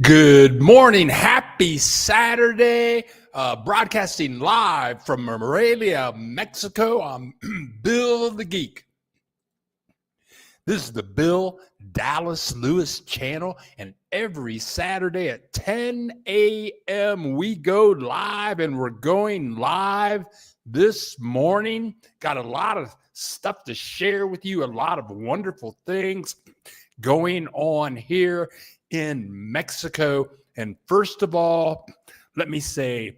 Good morning. Happy Saturday. Broadcasting live from Morelia, Mexico. I'm Bill the Geek. This is the Bill Dallas Lewis channel, and every Saturday at 10 a.m. we go live, and we're going live this morning. Got a lot of stuff to share with you, a lot of wonderful things going on here in Mexico. And first of all, let me say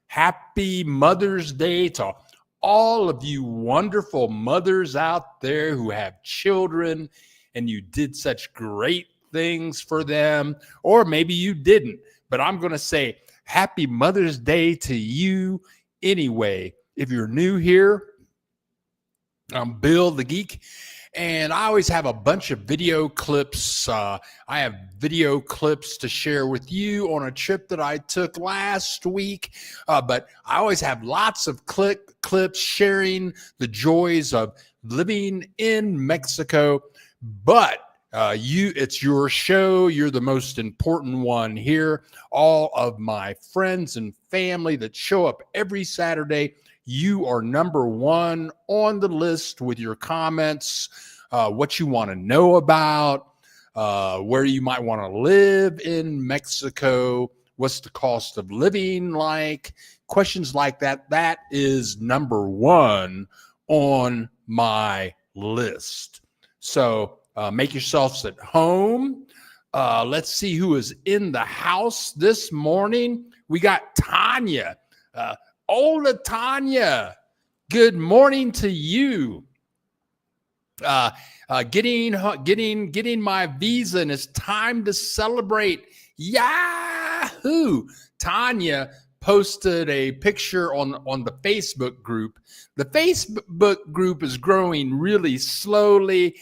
happy Mother's Day to all of you wonderful mothers out there who have children and you did such great things for them, or maybe you didn't, but I'm going to say happy Mother's Day to you anyway. If you're new here, I'm Bill the Geek, and I always have a bunch of video clips. I have video clips to share with you on a trip that I took last week. But I always have lots of clips sharing the joys of living in Mexico. But it's your show. You're the most important one here. All of my friends and family that show up every Saturday, you are number one on the list with your comments, what you want to know about, where you might want to live in Mexico, what's the cost of living like, questions like that. That is number one on my list. So make yourselves at home. Let's see who is in the house this morning. We got Tanya. Hola, Tanya. Good morning to you. Getting my visa, and it's time to celebrate. Yahoo! Tanya posted a picture on the Facebook group. The Facebook group is growing really slowly.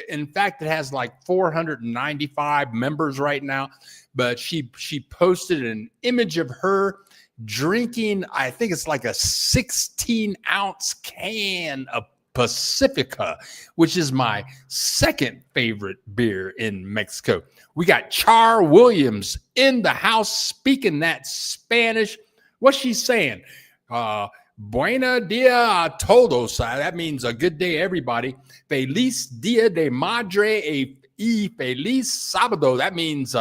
In fact, it has like 495 members right now. But she posted an image of her drinking, I think it's like a 16-ounce can of Pacifica, which is my second favorite beer in Mexico. We got Char Williams in the house speaking that Spanish. What's she saying? Buena dia a todos. That means a good day, everybody. Feliz dia de madre y feliz sábado. That means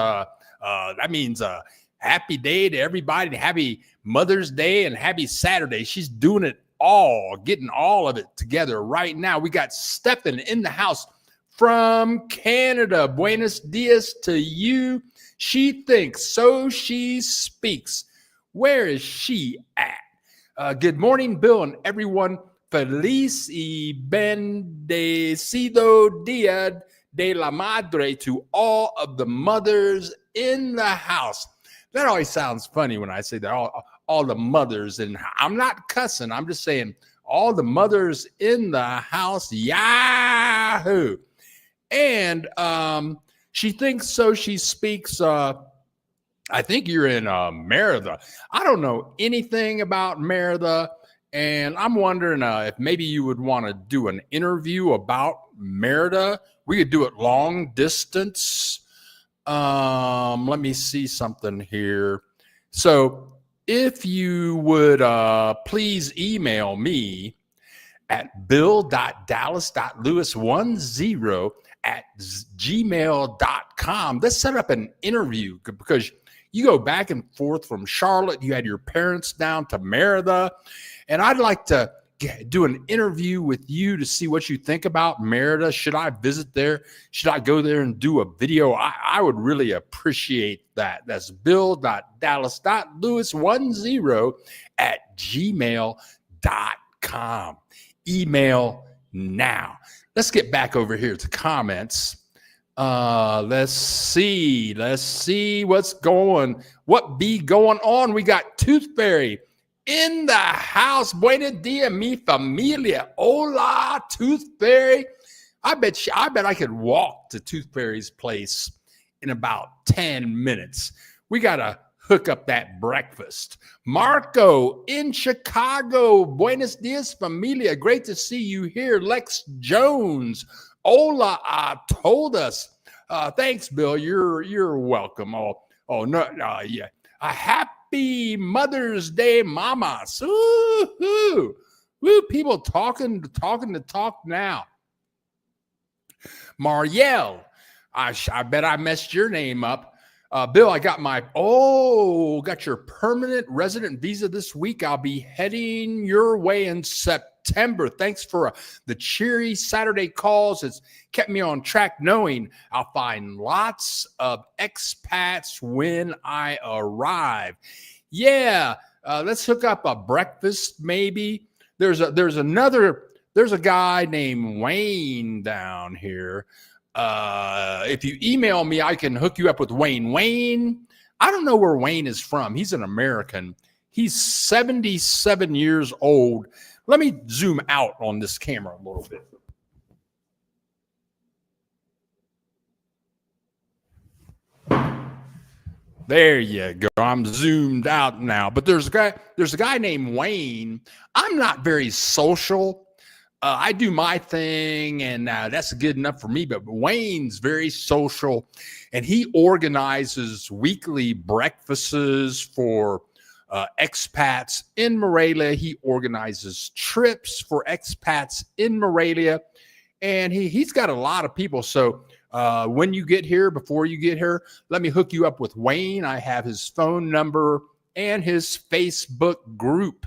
happy day to everybody, happy Mother's Day, and happy Saturday. She's doing it all, getting all of it together right now. We got Stephen in the house from Canada. Buenos dias to you. She thinks, so she speaks. Where is she at? Good morning, Bill, and everyone. Feliz y bendecido dia de la madre to all of the mothers in the house. That always sounds funny when I say that, all the mothers, and I'm not cussing. I'm just saying all the mothers in the house. Yahoo! And she thinks, so she speaks. I think you're in Merida. I don't know anything about Merida, and I'm wondering if maybe you would want to do an interview about Merida. We could do it long distance. Let me see something here. So if you would please email me at bill.dallas.lewis10@gmail.com. Let's set up an interview, because you go back and forth from Charlotte. You had your parents down to Merida, and I'd like to do an interview with you to see what you think about Merida. Should I visit there? Should I go there and do a video? I would really appreciate that. That's bill.dallas.lewis10@gmail.com. Email now. Let's get back over here to comments. Let's see what be going on. We got Tooth Fairy in the house. Buena dia, mi familia. Hola, Tooth Fairy. I bet I could walk to Tooth Fairy's place in about 10 minutes. We got to hook up that breakfast. Marco in Chicago. Buenos dias, familia. Great to see you here. Lex Jones. Hola, told us. Thanks, Bill. You're welcome. Oh no, yeah. A happy Mother's Day, mamas. Woo-hoo. Woo, people talking the talk now. Marielle, I bet I messed your name up. Bill, I got got your permanent resident visa this week. I'll be heading your way in September. Thanks for the cheery Saturday calls. It's kept me on track knowing I'll find lots of expats when I arrive. Yeah, let's hook up a breakfast maybe. There's a guy named Wayne down here. If you email me, I can hook you up with Wayne. Wayne, I don't know where Wayne is from. He's an American. He's 77 years old. Let me zoom out on this camera a little bit. There you go. I'm zoomed out now. But there's a guy named Wayne. I'm not very social. I do my thing, and that's good enough for me. But Wayne's very social, and he organizes weekly breakfasts for expats in Morelia. He organizes trips for expats in Morelia, and he's got a lot of people. So when you get here, before you get here, let me hook you up with Wayne. I have his phone number and his Facebook group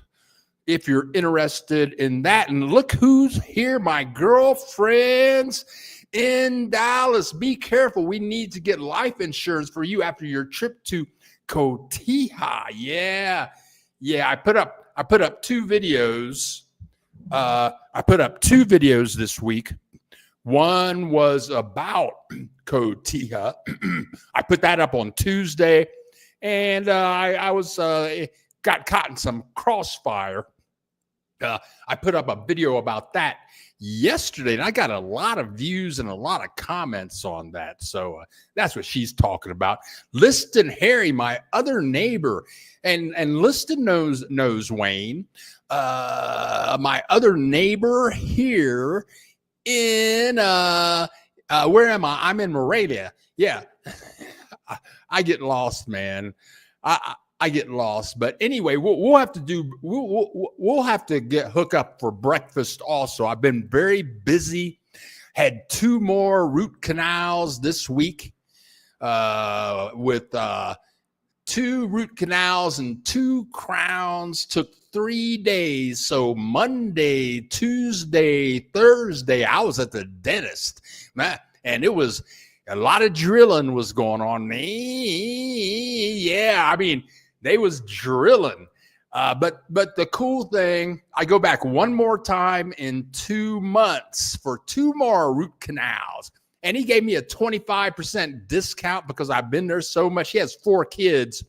if you're interested in that. And look who's here, my girlfriends in Dallas. Be careful. We need to get life insurance for you after your trip to Cotija. Yeah. I put up two videos. I put up two videos this week. One was about Cotija. I put that up on Tuesday, and I was got caught in some crossfire. I put up a video about that yesterday, and I got a lot of views and a lot of comments on that. So that's what she's talking about. Liston Harry, my other neighbor, and Liston knows Wayne, my other neighbor here in where am I? I'm in Morelia. Yeah, I get lost, man. I get lost, but anyway, we'll have to get hook up for breakfast. Also, I've been very busy. Had two more root canals this week, with 2 root canals and 2 crowns. Took 3 days. So Monday, Tuesday, Thursday, I was at the dentist, man, and it was a lot of drilling was going on. Yeah, I mean, they was drilling. But the cool thing, I go back one more time in 2 months for 2 more root canals. And he gave me a 25% discount because I've been there so much. He has 4 kids.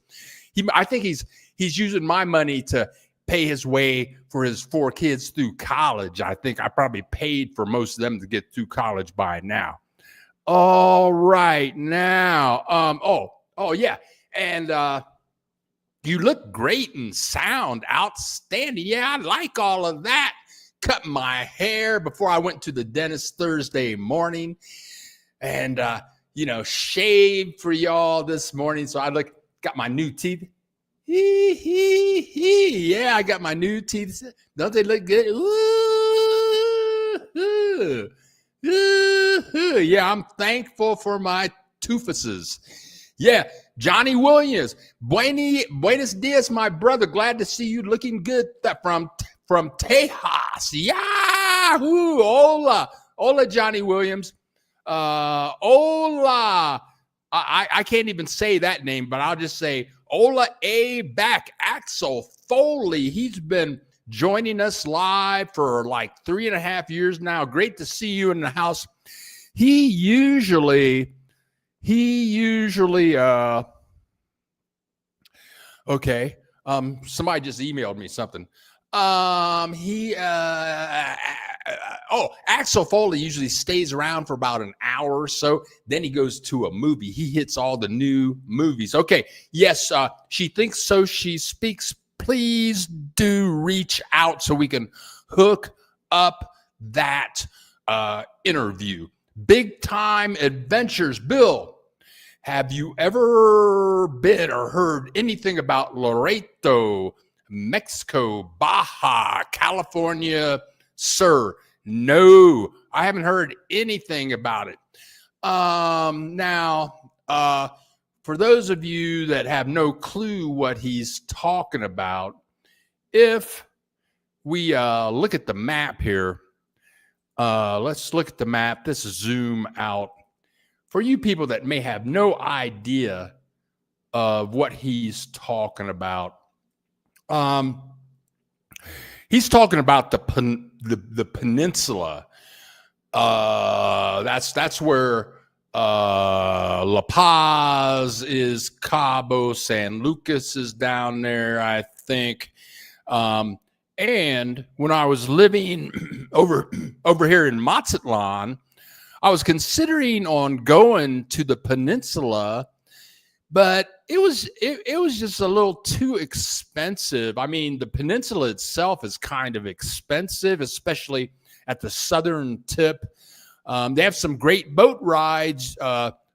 I think he's using my money to pay his way for his 4 kids through college. I think I probably paid for most of them to get through college by now. All right, now, oh yeah, and you look great and sound outstanding. Yeah, I like all of that. Cut my hair before I went to the dentist Thursday morning, and shaved for y'all this morning. So I got my new teeth. Yeah, I got my new teeth. Don't they look good? Ooh. Yeah, I'm thankful for my toofuses. Yeah, Johnny Williams. Buenos dias, my brother. Glad to see you looking good from Tejas. Yahoo! Hola, Johnny Williams. Hola. I can't even say that name, but I'll just say hola back. Axel Foley. He's been joining us live for like 3.5 years now. Great to see you in the house. He usually okay. Somebody just emailed me something. Axel Foley usually stays around for about an hour or so. Then he goes to a movie. He hits all the new movies. Okay. Yes. She thinks so. She speaks. Please do reach out so we can hook up that interview. Big time adventures. Bill, have you ever been or heard anything about Laredo, Mexico, Baja, California, sir? No, I haven't heard anything about it. Now, for those of you that have no clue what he's talking about, if we look at the map here, let's look at the map. This is zoom out. For you people that may have no idea of what he's talking about, he's talking about the peninsula. That's where La Paz is, Cabo San Lucas is down there, I think. And when I was living over here in Mazatlan, I was considering on going to the peninsula, but it was just a little too expensive. I mean, the peninsula itself is kind of expensive, especially at the southern tip. They have some great boat rides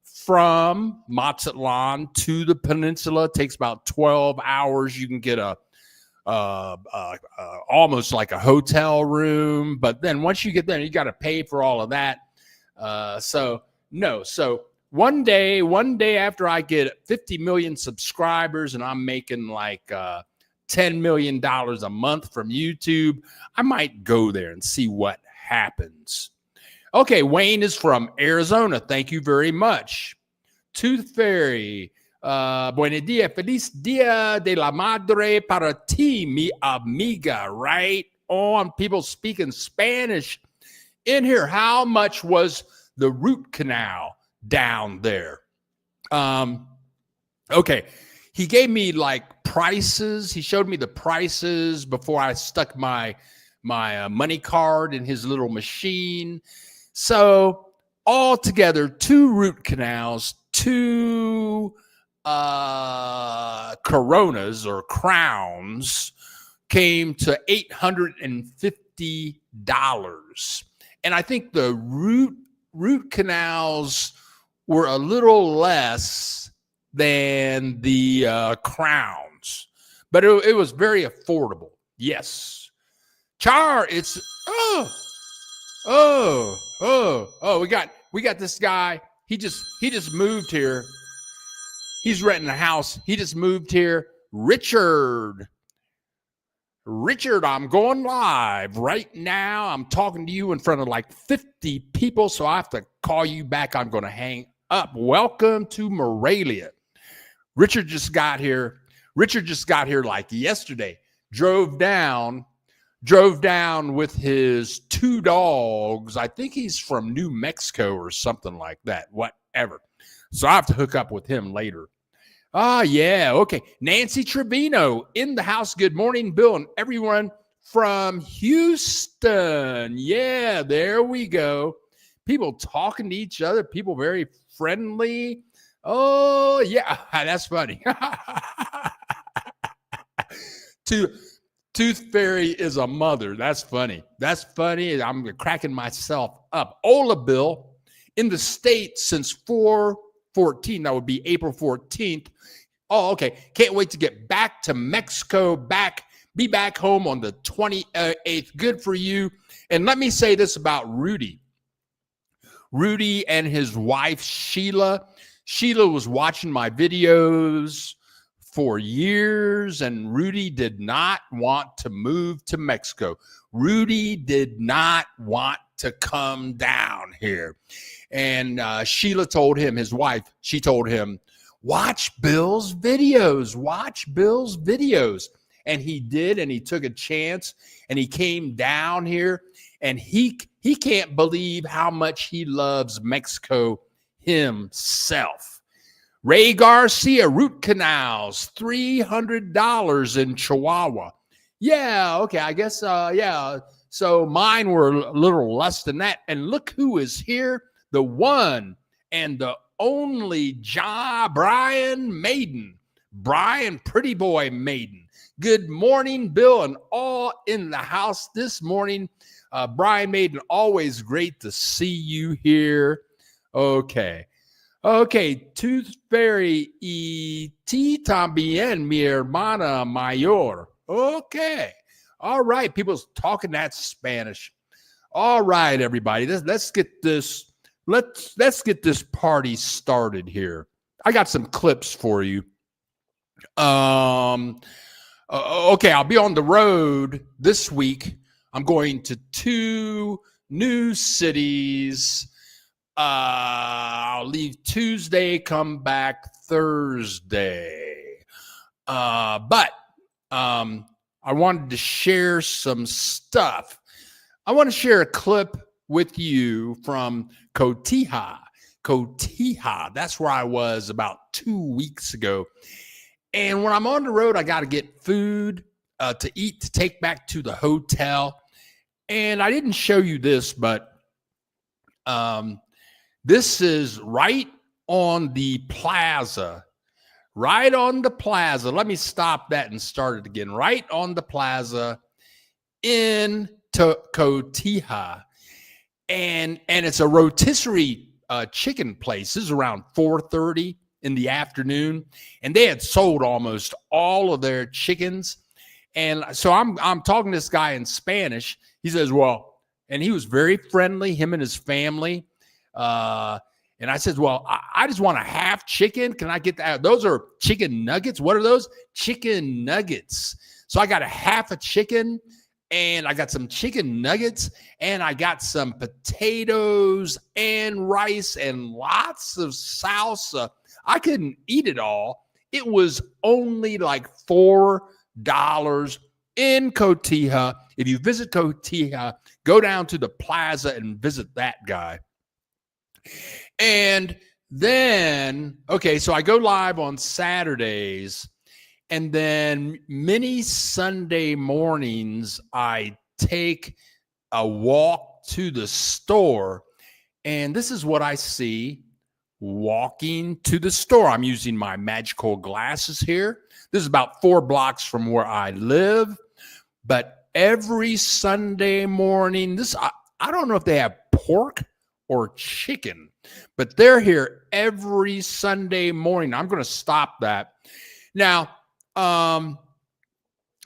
from Mazatlan to the peninsula. It takes about 12 hours. You can get almost like a hotel room, but then once you get there, you got to pay for all of that. So one day after I get 50 million subscribers and I'm making like $10 million a month from YouTube, I might go there and see what happens. Okay, Wayne is from Arizona. Thank you very much. Tooth Fairy. Buenos días. Feliz Día de la Madre para ti, mi amiga. Right on. People speaking Spanish in here. How much was the root canal down there? Okay. He gave me like prices. He showed me the prices before I stuck my money card in his little machine. So altogether, 2 root canals, 2 coronas or crowns came to $850. And I think the root canals were a little less than the crowns, but it was very affordable. Yes. Char, it's we got this guy. He just moved here. He's renting a house. He just moved here. Richard, I'm going live right now. I'm talking to you in front of like 50 people, so I have to call you back. I'm going to hang up. Welcome to Morelia. Richard just got here like yesterday. Drove down with his 2 dogs. I think he's from New Mexico or something like that. Whatever. So I have to hook up with him later. Yeah. Okay. Nancy Trevino in the house. Good morning, Bill, and everyone from Houston. Yeah, there we go. People talking to each other. People very friendly. Oh, yeah. That's funny. Tooth Fairy is a mother. That's funny. I'm cracking myself up. Ola Bill in the States since 4/14. That would be April 14th. Oh, okay. Can't wait to get back to Mexico. Be back home on the 28th. Good for you. And let me say this about Rudy. Rudy and his wife, Sheila. Sheila was watching my videos for years, and Rudy did not want to move to Mexico. Rudy did not want to come down here. And Sheila told him, his wife, she told him, watch Bill's videos. And he did, and he took a chance, and he came down here, and he can't believe how much he loves Mexico himself. Ray Garcia, root canals, $300 in Chihuahua. Yeah, okay, I guess, yeah. So mine were a little less than that. And look who is here, the one and the only Brian Maiden. Brian, pretty boy Maiden. Good morning, Bill, and all in the house this morning. Brian Maiden, always great to see you here. Okay. Tooth Fairy y ti también, mi hermana mayor. Okay. All right. People's talking that Spanish. All right, everybody. Let's get this. Let's get this party started here. I got some clips for you. Okay, I'll be on the road this week. I'm going to 2 new cities. I'll leave Tuesday, come back Thursday. But I wanted to share some stuff. I want to share a clip with you from Cotija. That's where I was about 2 weeks ago. And when I'm on the road, I got to get food to eat, to take back to the hotel. And I didn't show you this, but this is right on the plaza. Right on the plaza. Let me stop that and start it again. Right on the plaza in Cotija. And it's a rotisserie chicken place. This is around 4:30 in the afternoon, and they had sold almost all of their chickens. And so I'm talking to this guy in Spanish. He says, well, and he was very friendly, him and his family. And I said, well, I just want a half chicken. Can I get that? Those are chicken nuggets. What are those? Chicken nuggets. So I got a half a chicken, and I got some chicken nuggets, and I got some potatoes and rice and lots of salsa. I couldn't eat it all. It was only like $4 in Cotija. If you visit Cotija, go down to the plaza and visit that guy. And then, okay, so I go live on Saturdays, and then many Sunday mornings, I take a walk to the store, and this is what I see walking to the store. I'm using my magical glasses here. This is about 4 blocks from where I live, but every Sunday morning, I don't know if they have pork or chicken, but they're here every Sunday morning. I'm going to stop that. Now,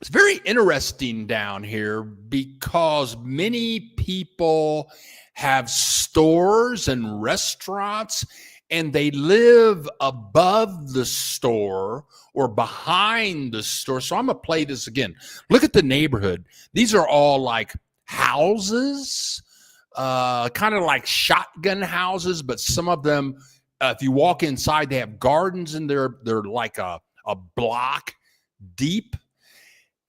it's very interesting down here because many people have stores and restaurants, and they live above the store or behind the store. So I'm going to play this again. Look at the neighborhood. These are all like houses, kind of like shotgun houses, but some of them, if you walk inside, they have gardens, and they're like a block deep.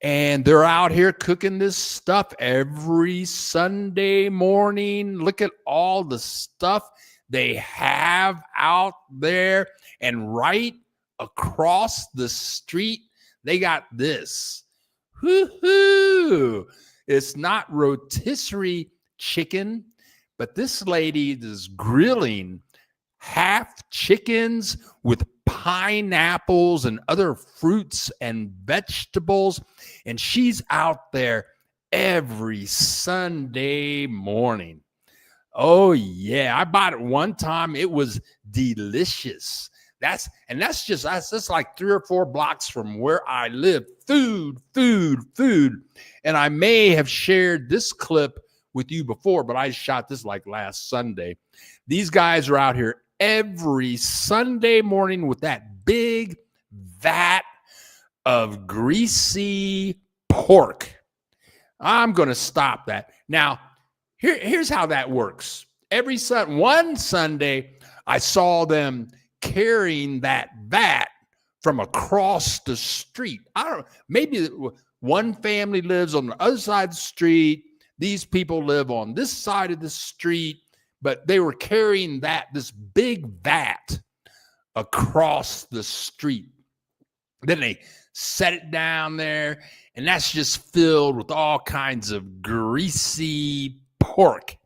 And they're out here cooking this stuff every Sunday morning. Look at all the stuff they have out there. And right across the street, they got this. Woo-hoo! It's not rotisserie chicken, but this lady is grilling half chickens with pineapples and other fruits and vegetables, and she's out there every Sunday morning. Oh yeah, I bought it one time. It was delicious. That's just like 3 or 4 blocks from where I live. Food. And I may have shared this clip with you before, but I shot this like last Sunday. These guys are out here every Sunday morning with that big vat of greasy pork. I'm going to stop that. Now, here's how that works. One Sunday, I saw them carrying that vat from across the street. I don't know, maybe one family lives on the other side of the street. These people live on this side of the street, but they were carrying this big vat across the street. Then they set it down there, and that's just filled with all kinds of greasy pork.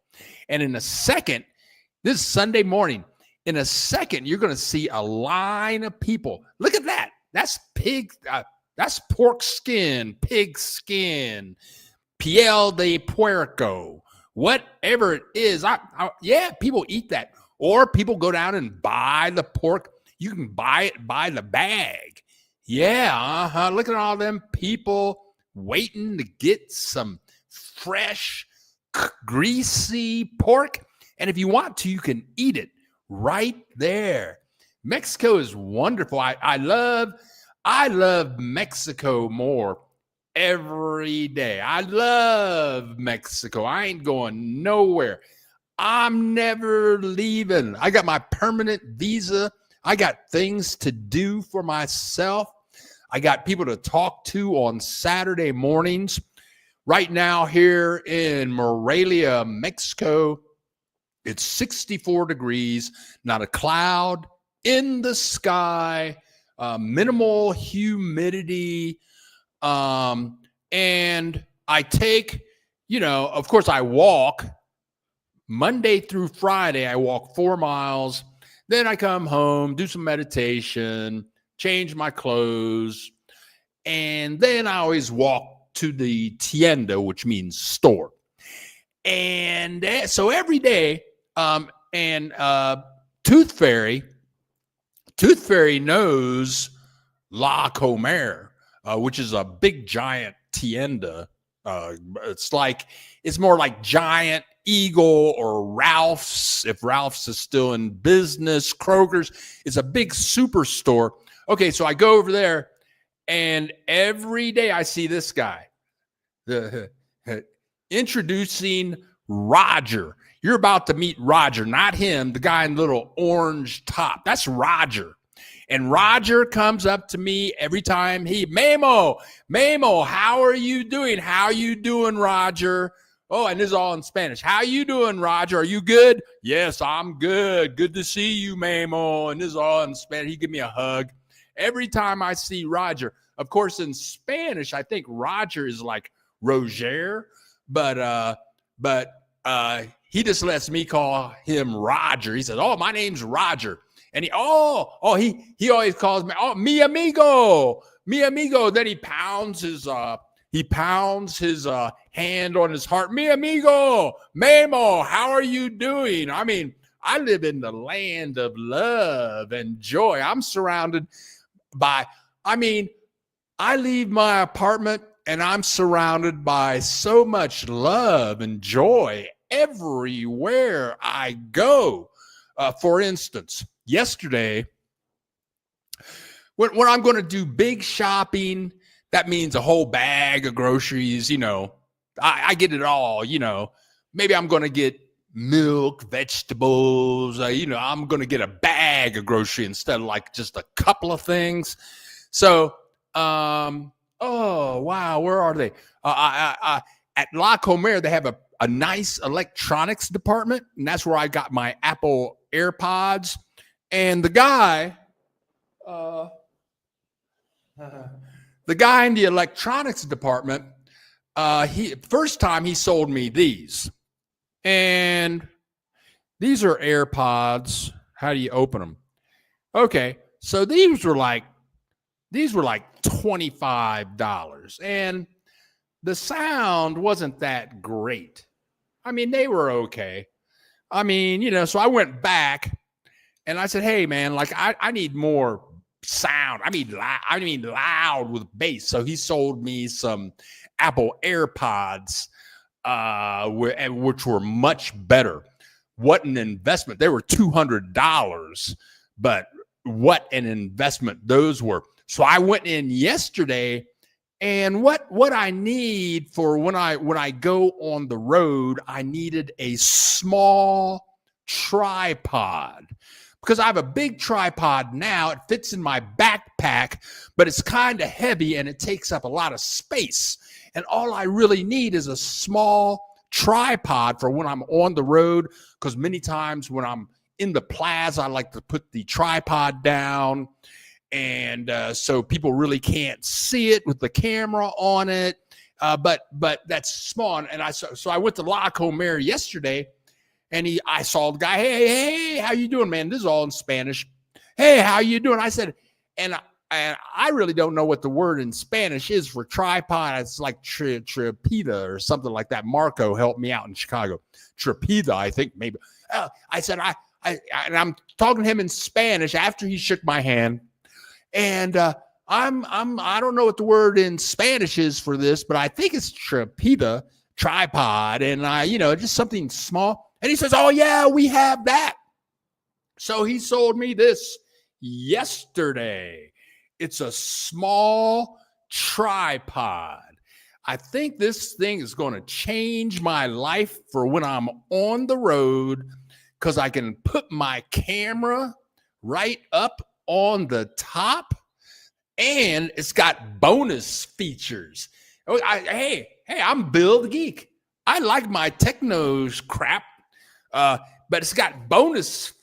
And in a second, this is Sunday morning, in a second, you're going to see a line of people. Look at that. That's pig. That's pork skin, pig skin, piel de puerco, whatever it is. Yeah, people eat that. Or people go down and buy the pork. You can buy it by the bag. Yeah, look at all them people waiting to get some fresh, greasy pork. And if you want to, you can eat it right there. Mexico is wonderful. I love Mexico more every day. I love Mexico. I ain't going nowhere. I'm never leaving. I got my permanent visa. I got things to do for myself. I got people to talk to on Saturday mornings. Right now here in Morelia, Mexico, it's 64 degrees, not a cloud in the sky, minimal humidity. And I take, of course I walk Monday through Friday. I walk 4 miles. Then I come home, do some meditation, change my clothes. And then I always walk to the tienda, which means store. And so every day, Tooth Fairy knows La Comer, which is a big giant tienda. It's more like Giant Eagle or Ralph's, if Ralph's is still in business. Kroger's. It's a big superstore. Okay, so I go over there, and every day I see this guy, introducing Roger. You're about to meet Roger, not him, the guy in the little orange top. That's Roger. And Roger comes up to me every time Memo, how are you doing? How you doing, Roger? Oh, and this is all in Spanish. How you doing, Roger? Are you good? Yes, I'm good. Good to see you, Memo. And this is all in Spanish. He give me a hug. Every time I see Roger, of course, in Spanish, I think Roger is like Roger, but he just lets me call him Roger. He says, "Oh, my name's Roger." And he always calls me, "Oh, mi amigo, mi amigo." Then he pounds his hand on his heart. "Mi amigo, Memo, how are you doing?" I mean, I live in the land of love and joy. I'm surrounded by, I leave my apartment and I'm surrounded by so much love and joy everywhere I go. For instance, yesterday, when I'm going to do big shopping, that means a whole bag of groceries. I get it all. Maybe I'm going to get milk, vegetables. I'm going to get a bag of grocery instead of like just a couple of things. So, oh wow, where are they? At La Comer, they have a nice electronics department, and that's where I got my Apple AirPods. And the guy in the electronics department, first time he sold me these. And these are AirPods. How do you open them? Okay, so these were like $25, and the sound wasn't that great. They were okay. So I went back and I said, "Hey man, like I need more sound. Loud with bass." So he sold me some Apple AirPods, which were much better. What an investment. They were $200, but what an investment those were. So I went in yesterday, and what I need for when I go on the road, I needed a small tripod, because I have a big tripod now. It fits in my backpack, but it's kind of heavy and it takes up a lot of space. And all I really need is a small tripod for when I'm on the road, because many times when I'm in the plaza, I like to put the tripod down. And so people really can't see it with the camera on it. But that's small. And I went to La Comer yesterday, and I saw the guy. Hey, how you doing, man? This is all in Spanish. Hey, how you doing? I said, and and I really don't know what the word in Spanish is for tripod. It's like trapida or something like that. Marco helped me out in Chicago. Trapida, I think maybe. I said, and I'm talking to him in Spanish after he shook my hand. And I don't know what the word in Spanish is for this, but I think it's trapida, tripod, and just something small. And he says, "Oh yeah, we have that." So he sold me this yesterday. It's a small tripod. I think this thing is going to change my life for when I'm on the road, because I can put my camera right up on the top, and it's got bonus features. Hey, I'm Bill the Geek. I like my techno crap, but it's got bonus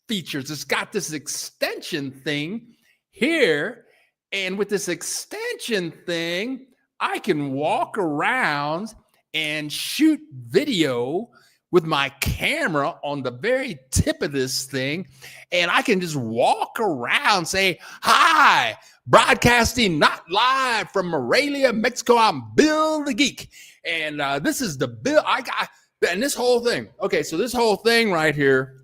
features. It's got this extension thing here, and with this extension thing, I can walk around and shoot video with my camera on the very tip of this thing, and I can just walk around, say, "Hi, broadcasting not live from Morelia, Mexico. I'm Bill the Geek." And this is the Bill I got. And this whole thing, okay, so this whole thing right here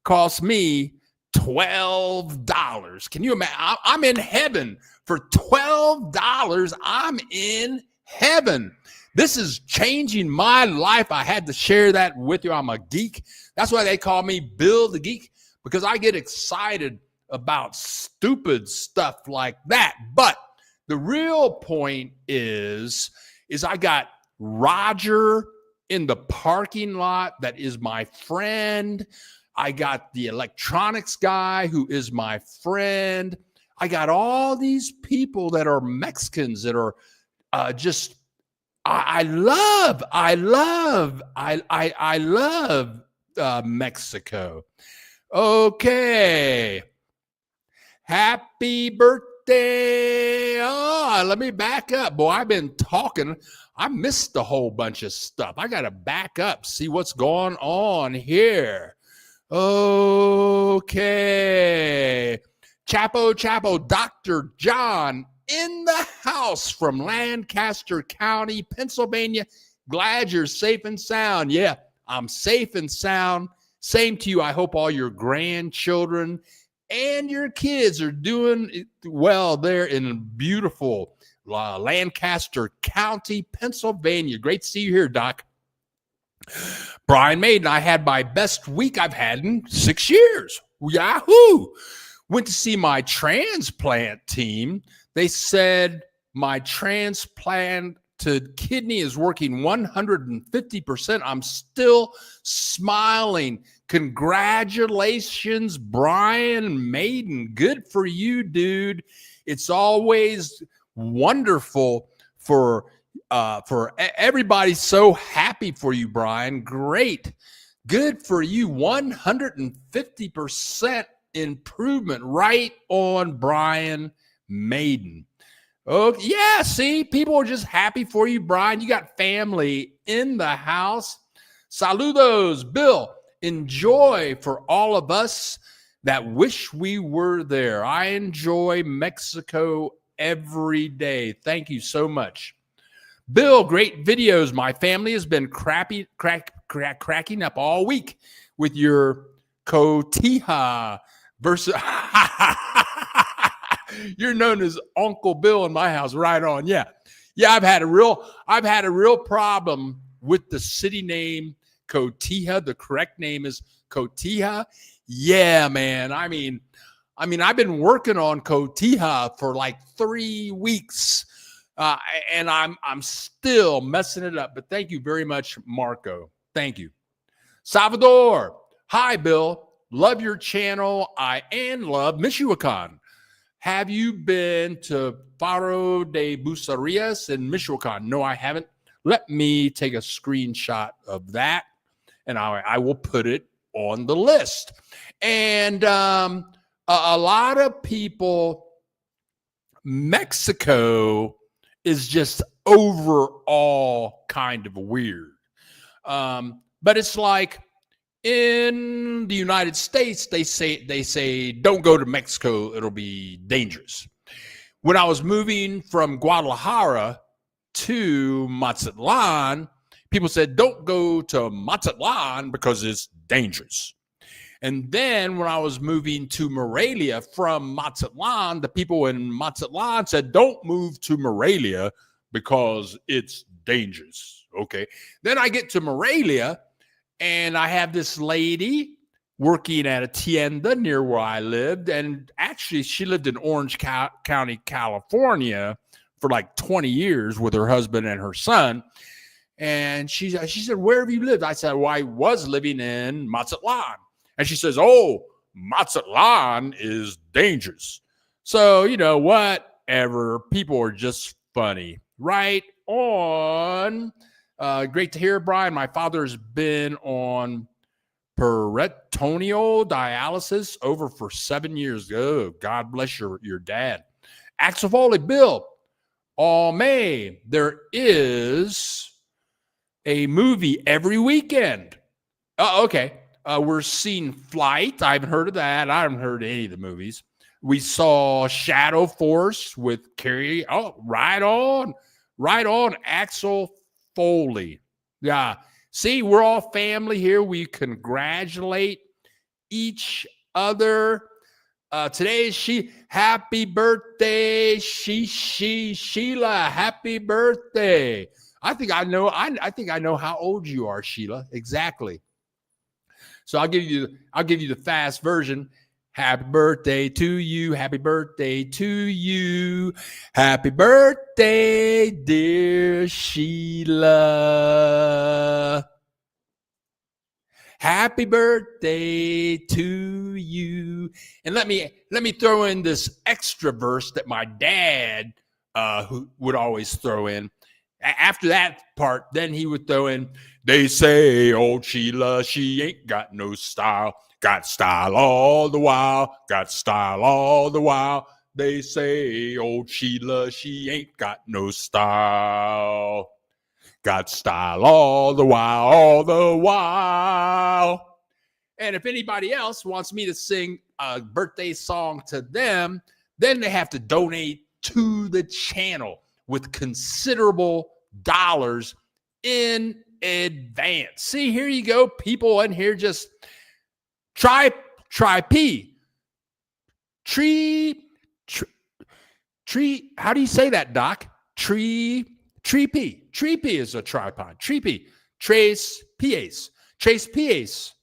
cost me $12. Can you imagine? I'm in heaven for $12. I'm in heaven. This is changing my life. I had to share that with you. I'm a geek. That's why they call me Bill the Geek, because I get excited about stupid stuff like that. But the real point is I got Roger in the parking lot that is my friend. I got the electronics guy who is my friend. I got all these people that are Mexicans that are just, I love Mexico. Okay. Happy birthday. Oh, let me back up. Boy, I've been talking. I missed a whole bunch of stuff. I got to back up, see what's going on here. Okay. Chapo, Dr. John in the house from Lancaster County, Pennsylvania. Glad you're safe and sound. Yeah, I'm safe and sound. Same to you. I hope all your grandchildren and your kids are doing well there in beautiful Lancaster County, Pennsylvania. Great to see you here, Doc. Brian Maiden, I had my best week I've had in 6 years. Yahoo! Went to see my transplant team. They said my transplant to kidney is working 150%. I'm still smiling. Congratulations, Brian Maiden. Good for you, dude. It's always wonderful for everybody's so happy for you, Brian. Great. Good for you. 150% improvement. Right on, Brian Maiden. Oh, yeah, see, people are just happy for you, Brian. You got family in the house. Saludos, Bill. Enjoy for all of us that wish we were there. I enjoy Mexico every day. Thank you so much. Bill, great videos. My family has been cracking up all week with your cotija versus... You're known as Uncle Bill in my house. Right on. Yeah. I've had a real problem with the city name Cotija. The correct name is Cotija. Yeah, man. I mean, I've been working on Cotija for like 3 weeks, and I'm still messing it up. But thank you very much, Marco. Thank you. Salvador. Hi, Bill. Love your channel. I love Michoacan. Have you been to Faro de Bucerías in Michoacan? No, I haven't. Let me take a screenshot of that, and I will put it on the list. And a lot of people, Mexico is just overall kind of weird. But it's like, in the United States, they say don't go to Mexico, it'll be dangerous. when I was moving from Guadalajara to Mazatlan, people said, don't go to Mazatlan because it's dangerous. And then when I was moving to Morelia from Mazatlan, the people in Mazatlan said, don't move to Morelia because it's dangerous. Okay. Then I get to Morelia and I have this lady working at a tienda near where I lived. And actually, she lived in Orange County, California for like 20 years with her husband and her son. And she said, where have you lived? I said, well, I was living in Mazatlan. And she says, oh, Mazatlan is dangerous. So, you know, whatever. People are just funny. Right on. Great to hear, Brian. My father's been on peritoneal dialysis over for 7 years. Oh, God bless your dad. Axel Foley, Bill. Oh, May, there is a movie every weekend. Oh, okay. We're seeing Flight. I haven't heard of that. I haven't heard any of the movies. We saw Shadow Force with Carrie. Oh, right on. Right on, Axel Foley. Yeah. See, we're all family here. We congratulate each other. Today is happy birthday, Sheila. Happy birthday. I think I know how old you are, Sheila. Exactly. So I'll give you the fast version. Happy birthday to you. Happy birthday to you. Happy birthday, dear Sheila. Happy birthday to you. And let me throw in this extra verse that my dad who would always throw in. After that part, then he would throw in, they say old Sheila, she ain't got no style. Got style all the while. Got style all the while. They say old Sheila, she ain't got no style. Got style all the while, all the while. And if anybody else wants me to sing a birthday song to them, then they have to donate to the channel with considerable dollars in advance. See, here you go. People in here just try P. Tree. How do you say that, Doc? Tree P. Tree P is a tripod. Tree P. Trace Pies. Trace Pies.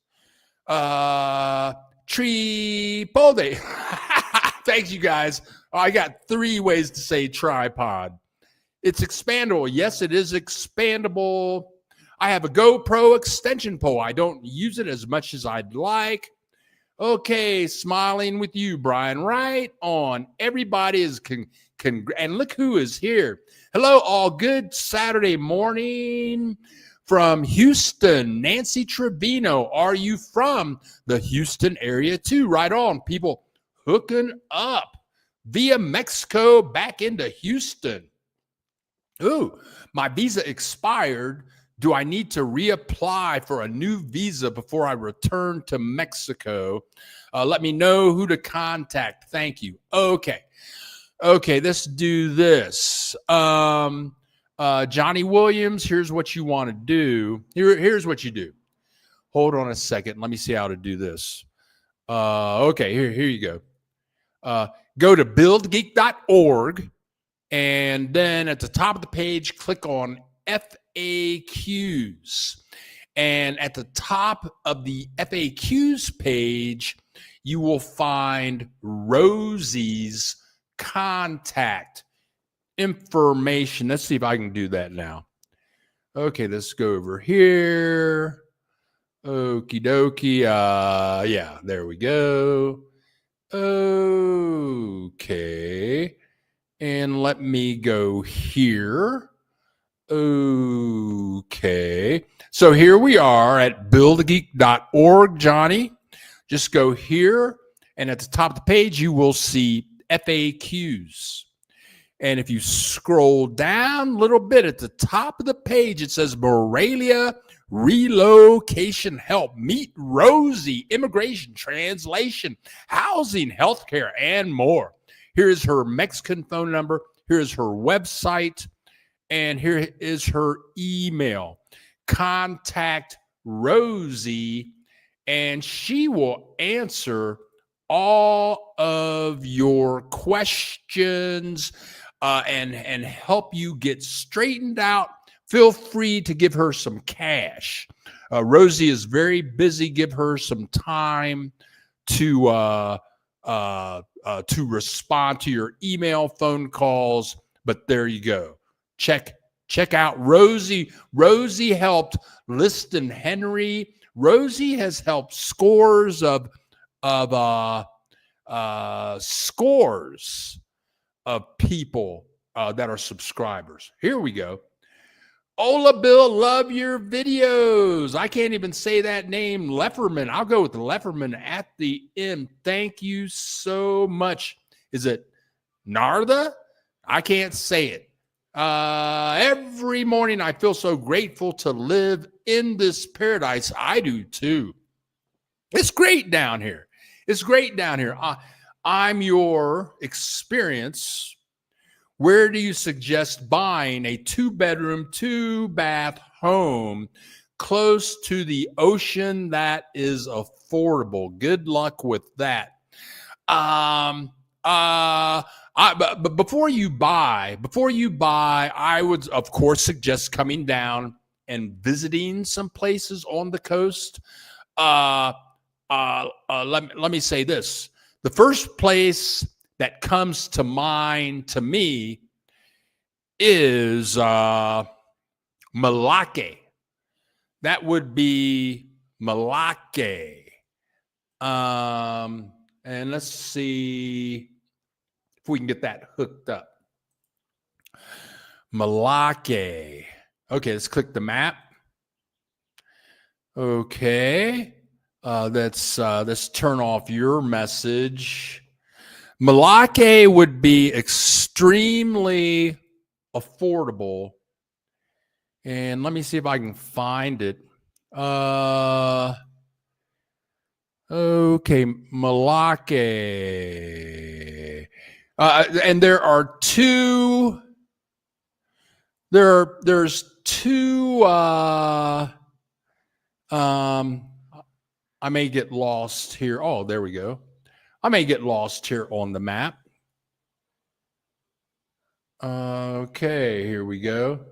Tree Pode. Thanks, you guys. I got 3 ways to say tripod. It's expandable. Yes, it is expandable. I have a GoPro extension pole. I don't use it as much as I'd like. Okay, smiling with you, Brian. Right on. Everybody is and look who is here. Hello, all. Good Saturday morning from Houston. Nancy Trevino. Are you from the Houston area too? Right on. People hooking up via Mexico back into Houston. Ooh, my visa expired. Do I need to reapply for a new visa before I return to Mexico? Let me know who to contact. Thank you. Okay, let's do this. Johnny Williams, here's what you want to do. Here's what you do. Hold on a second. Let me see how to do this. Okay, here you go. Go to buildgeek.org, and then at the top of the page, click on FAQs. And at the top of the FAQs page, you will find Rosie's contact information. Let's see if I can do that now. Okay, let's go over here. Okie dokie. Yeah, there we go. Okay. And let me go here. Okay. So here we are at buildageek.org, Johnny. Just go here, and at the top of the page, you will see FAQs. And if you scroll down a little bit at the top of the page, it says Morelia Relocation Help. Meet Rosie, immigration, translation, housing, healthcare, and more. Here is her Mexican phone number. Here is her website. And here is her email. Contact Rosie, and she will answer all of your questions and help you get straightened out. Feel free to give her some cash. Rosie is very busy. Give her some time to respond to your email, phone calls. But there you go. Check out Rosie. Rosie helped Liston Henry. Rosie has helped scores of people that are subscribers. Here we go. Ola Bill, love your videos. I can't even say that name, Lefferman. I'll go with Lefferman at the end. Thank you so much. Is it Narda? I can't say it. Every morning I feel so grateful to live in this paradise. I do too. It's great down here. It's great down here. I'm your experience. Where do you suggest buying a 2-bedroom, 2-bath home close to the ocean that is affordable? Good luck with that. But before you buy, I would, of course, suggest coming down and visiting some places on the coast. Let me say this. The first place that comes to mind to me is Malake. That would be Malake. And let's see if we can get that hooked up. Malake. Okay, let's click the map. Okay. Let's turn off your message. Malake would be extremely affordable. And let me see if I can find it. Okay, Malake. And there are two. There's two. I may get lost here. Oh, there we go. I may get lost here on the map. Okay, here we go.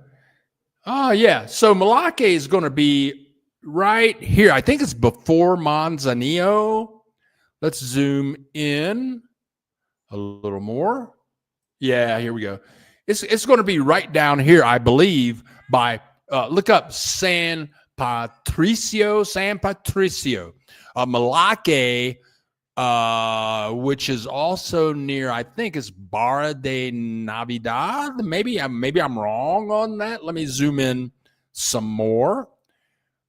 Oh, yeah. So Malake is going to be right here. I think it's before Manzanillo. Let's zoom in a little more. Yeah, here we go. It's going to be right down here, I believe, by look up San Patricio. Malake, which is also near, I think it's Barra de Navidad. Maybe I'm wrong on that. Let me zoom in some more.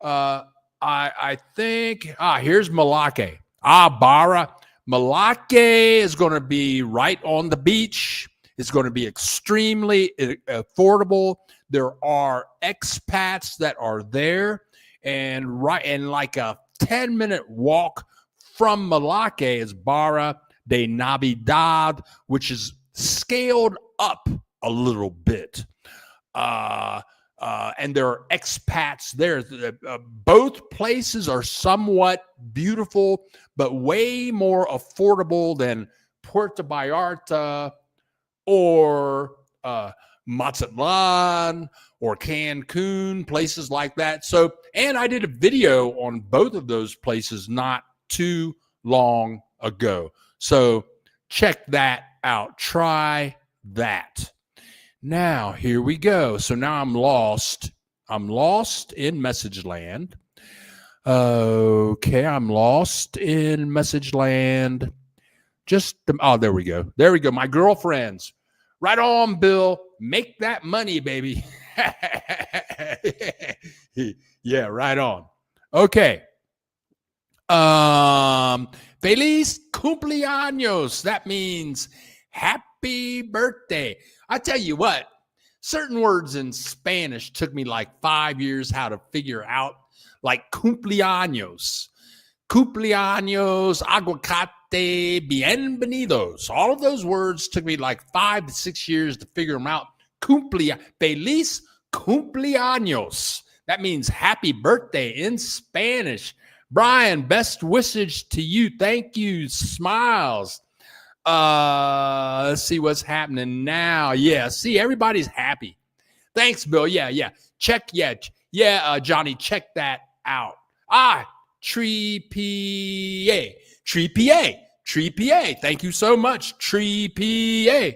I think here's Malake. Barra. Malake is going to be right on the beach. It's going to be extremely affordable. There are expats that are there, and like a 10-minute walk from Malake is Barra de Navidad, which is scaled up a little bit. And there are expats there. Both places are somewhat beautiful, but way more affordable than Puerto Vallarta or Mazatlan or Cancun, places like that. So, and I did a video on both of those places not too long ago. So check that out. Try that. Now, here we go. So now I'm lost. I'm lost in message land. Okay, I'm lost in message land. There we go. There we go. My girlfriends. Right on, Bill. Make that money, baby. Yeah, right on. Okay. Feliz cumpleaños. That means happy birthday. I tell you what, certain words in Spanish took me like 5 years how to figure out, like cumpleaños, aguacate, bienvenidos. All of those words took me like 5 to 6 years to figure them out. Feliz cumpleaños. That means happy birthday in Spanish. Brian, best wishes to you. Thank you. Smiles. Let's see what's happening now. Yeah, see, everybody's happy. Thanks, Bill. Yeah. Check, Johnny, check that out. Tree PA. Thank you so much, Tree PA.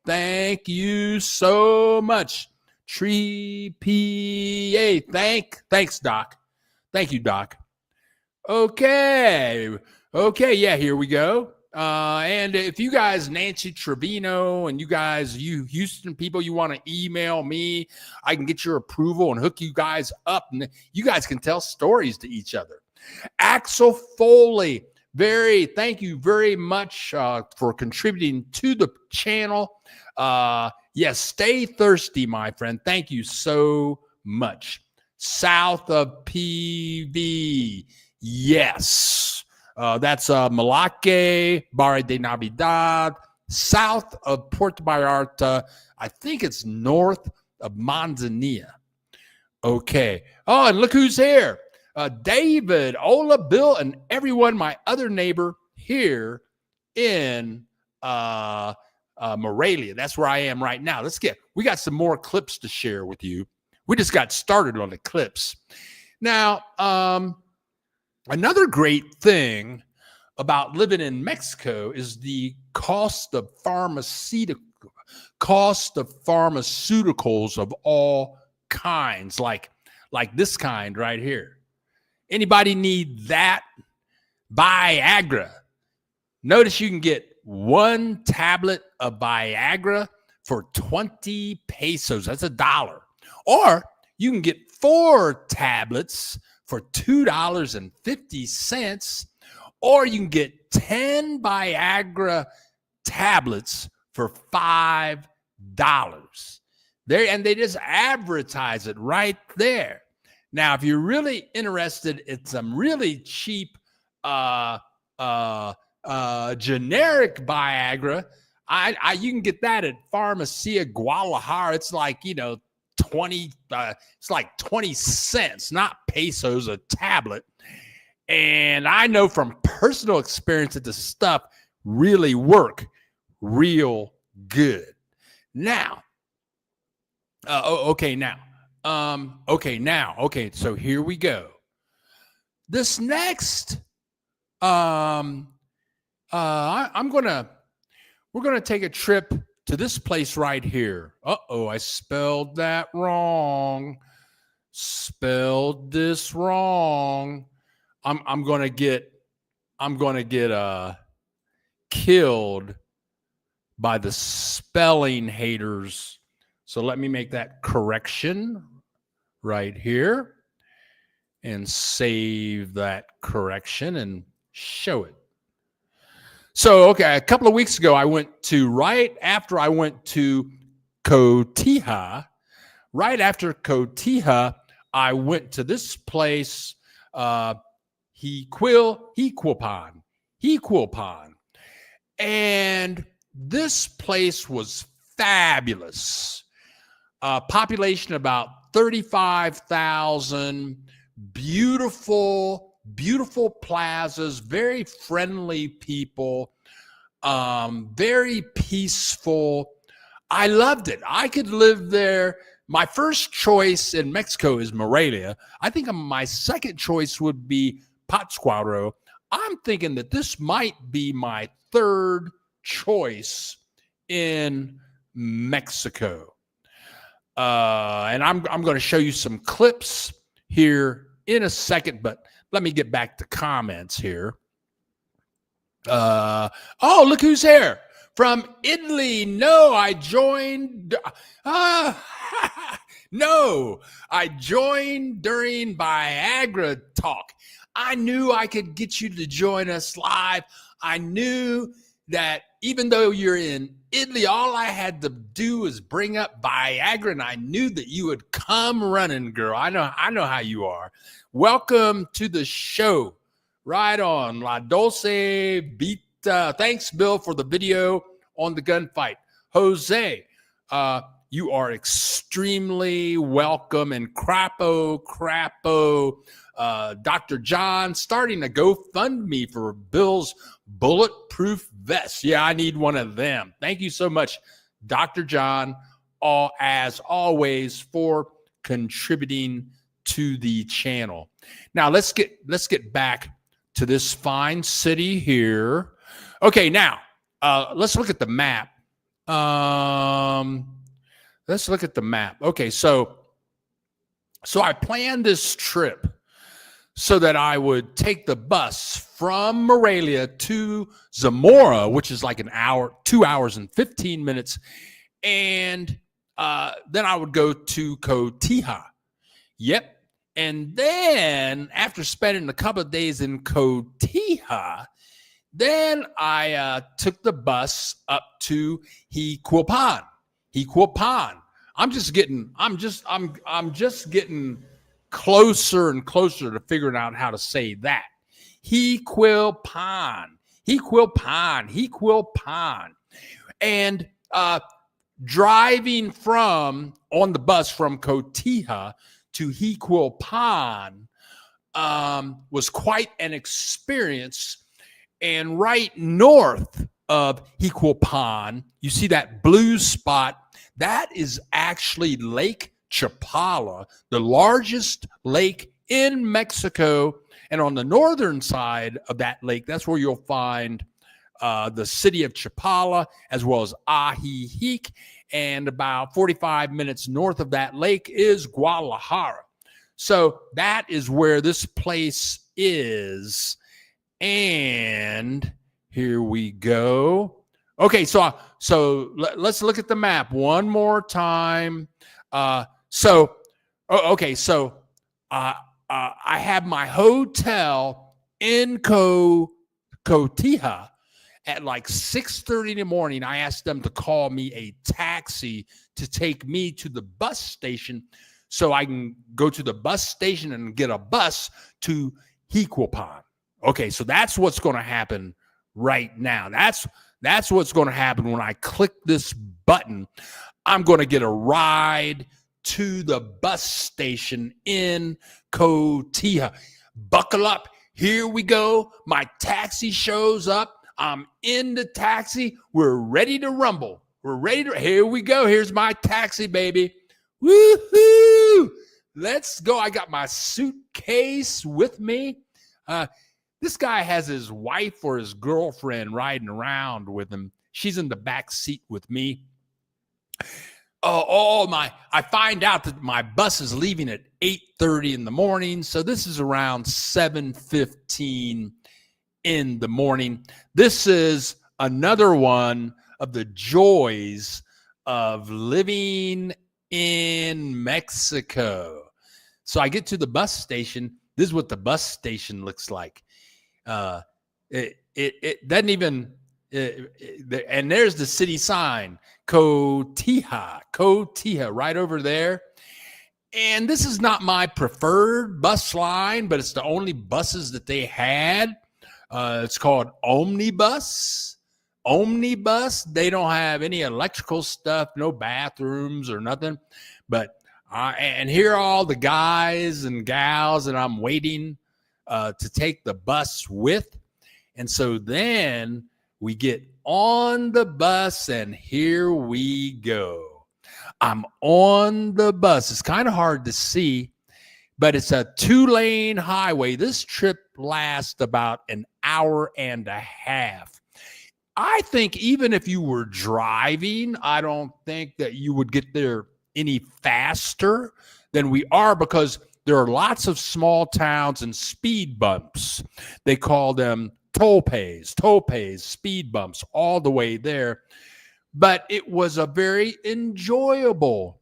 Thank you so much, Tree PA. Thanks, Doc. Thank you, Doc. Okay, yeah, here we go. And if you guys, Nancy Trevino, and you Houston people, you want to email me, I can get your approval and hook you guys up, and you guys can tell stories to each other. Axel Foley, thank you very much for contributing to the channel. Yes, stay thirsty, my friend. Thank you so much. South of PV, yes. That's Malaque, Barra de Navidad, south of Puerto Vallarta. I think it's north of Manzanilla. Okay. Oh, and look who's here. David, Ola, Bill, and everyone, my other neighbor here in Morelia. That's where I am right now. We got some more clips to share with you. We just got started on the clips. Now, another great thing about living in Mexico is the cost of pharmaceuticals of all kinds, like this kind right here. Anybody need that? Viagra. Notice you can get 1 tablet of Viagra for 20 pesos. That's $1. Or you can get 4 tablets for $2.50, or you can get 10 Viagra tablets for $5. And they just advertise it right there. Now, if you're really interested in some really cheap generic Viagra, you can get that at Pharmacia Guadalajara. It's like, 20 cents, not pesos, a tablet. And I know from personal experience that the stuff really work real good. Now, okay, so here we go. This next, we're gonna take a trip to this place right here. I spelled that wrong. Spelled this wrong. I'm gonna get killed by the spelling haters. So let me make that correction right here and save that correction and show it. So, okay, a couple of weeks ago, right after Cotija, I went to this place, Jiquilpan. And this place was fabulous. Population about 35,000, beautiful plazas, very friendly people, very peaceful. I loved it. I could live there. My first choice in Mexico is Morelia. I think my second choice would be Pátzcuaro. I'm thinking that this might be my third choice in Mexico. And I'm going to show you some clips here in a second, but let me get back to comments here. Look who's here from Italy. No, I joined. No, I joined during Viagra talk. I knew I could get you to join us live. I knew that even though you're in Italy, all I had to do was bring up Viagra, and I knew that you would come running, girl. I know how you are. Welcome to the show. Right on. La Dolce Thanks, Bill, for the video on the gunfight. Jose, you are extremely welcome. And Crapo, Dr. John, starting a GoFundMe for Bill's bulletproof vest. Yeah, I need one of them. Thank you so much, Dr. John, as always, for contributing to the channel. Now let's get back to this fine city here. Okay, now let's look at the map. Let's look at the map. Okay, so I planned this trip so that I would take the bus from Morelia to Zamora, which is like 2 hours and 15 minutes, and then I would go to Cotija. Yep. And then after spending a couple of days in Cotija, then I took the bus up to Jiquilpan. I'm just getting closer and closer to figuring out how to say that. Jiquilpan. And driving on the bus from Cotija to Jiquilpan was quite an experience. And right north of Jiquilpan, you see that blue spot. That is actually Lake Chapala, the largest lake in Mexico. And on the northern side of that lake, that's where you'll find the city of Chapala, as well as Ajijic. And about 45 minutes north of that lake is Guadalajara. So that is where this place is. And here we go. Okay, so let's look at the map one more time. I have my hotel in Cotija at like 6:30 in the morning. I asked them to call me a taxi to take me to the bus station so I can go to the bus station and get a bus to Jiquilpan. Okay, so that's what's going to happen right now. That's what's going to happen when I click this button. I'm going to get a ride to the bus station in Cotija. Buckle up. Here we go. My taxi shows up. I'm in the taxi. We're ready to rumble. Here we go. Here's my taxi, baby. Woohoo! Let's go. I got my suitcase with me. This guy has his wife or his girlfriend riding around with him. She's in the back seat with me. I find out that my bus is leaving at 8:30 in the morning. So this is around 7:15 in the morning. This is another one of the joys of living in Mexico. So I get to the bus station. This is what the bus station looks like. It doesn't even, and there's the city sign, Cotija, right over there. And this is not my preferred bus line, but it's the only buses that they had. It's called Omnibus. They don't have any electrical stuff, no bathrooms or nothing. But and here are all the guys and gals that I'm waiting to take the bus with. And so then we get on the bus and here we go. I'm on the bus. It's kind of hard to see, but it's a 2-lane highway. This trip lasts about an hour and a half. I think even if you were driving, I don't think that you would get there any faster than we are, because there are lots of small towns and speed bumps. They call them topes, speed bumps all the way there. But it was a very enjoyable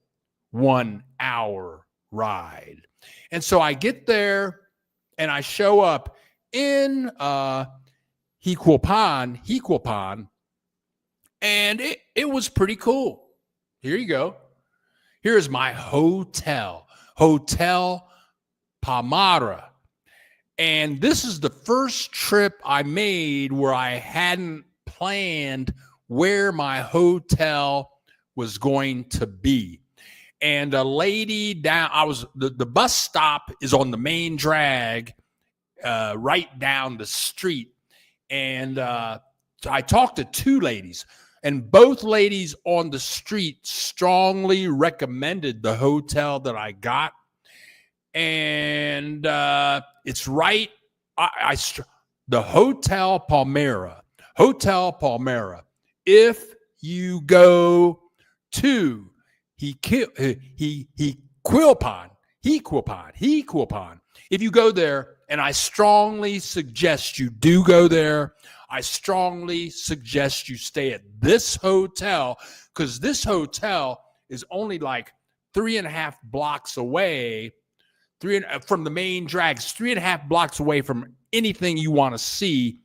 1 hour ride. And so I get there and I show up in Jiquilpan, and it was pretty cool. Here you go. Here's my Hotel Palmara. And this is the first trip I made where I hadn't planned where my hotel was going to be. And a lady down, the bus stop is on the main drag, right down the street. And so I talked to two ladies, and both ladies on the street strongly recommended the hotel that I got. And it's right, the Hotel Palmyra. If you go to Jiquilpan. If you go there, and I strongly suggest you do go there, I strongly suggest you stay at this hotel, because this hotel is only like 3.5 blocks away, from the main drags, 3.5 blocks away from anything you want to see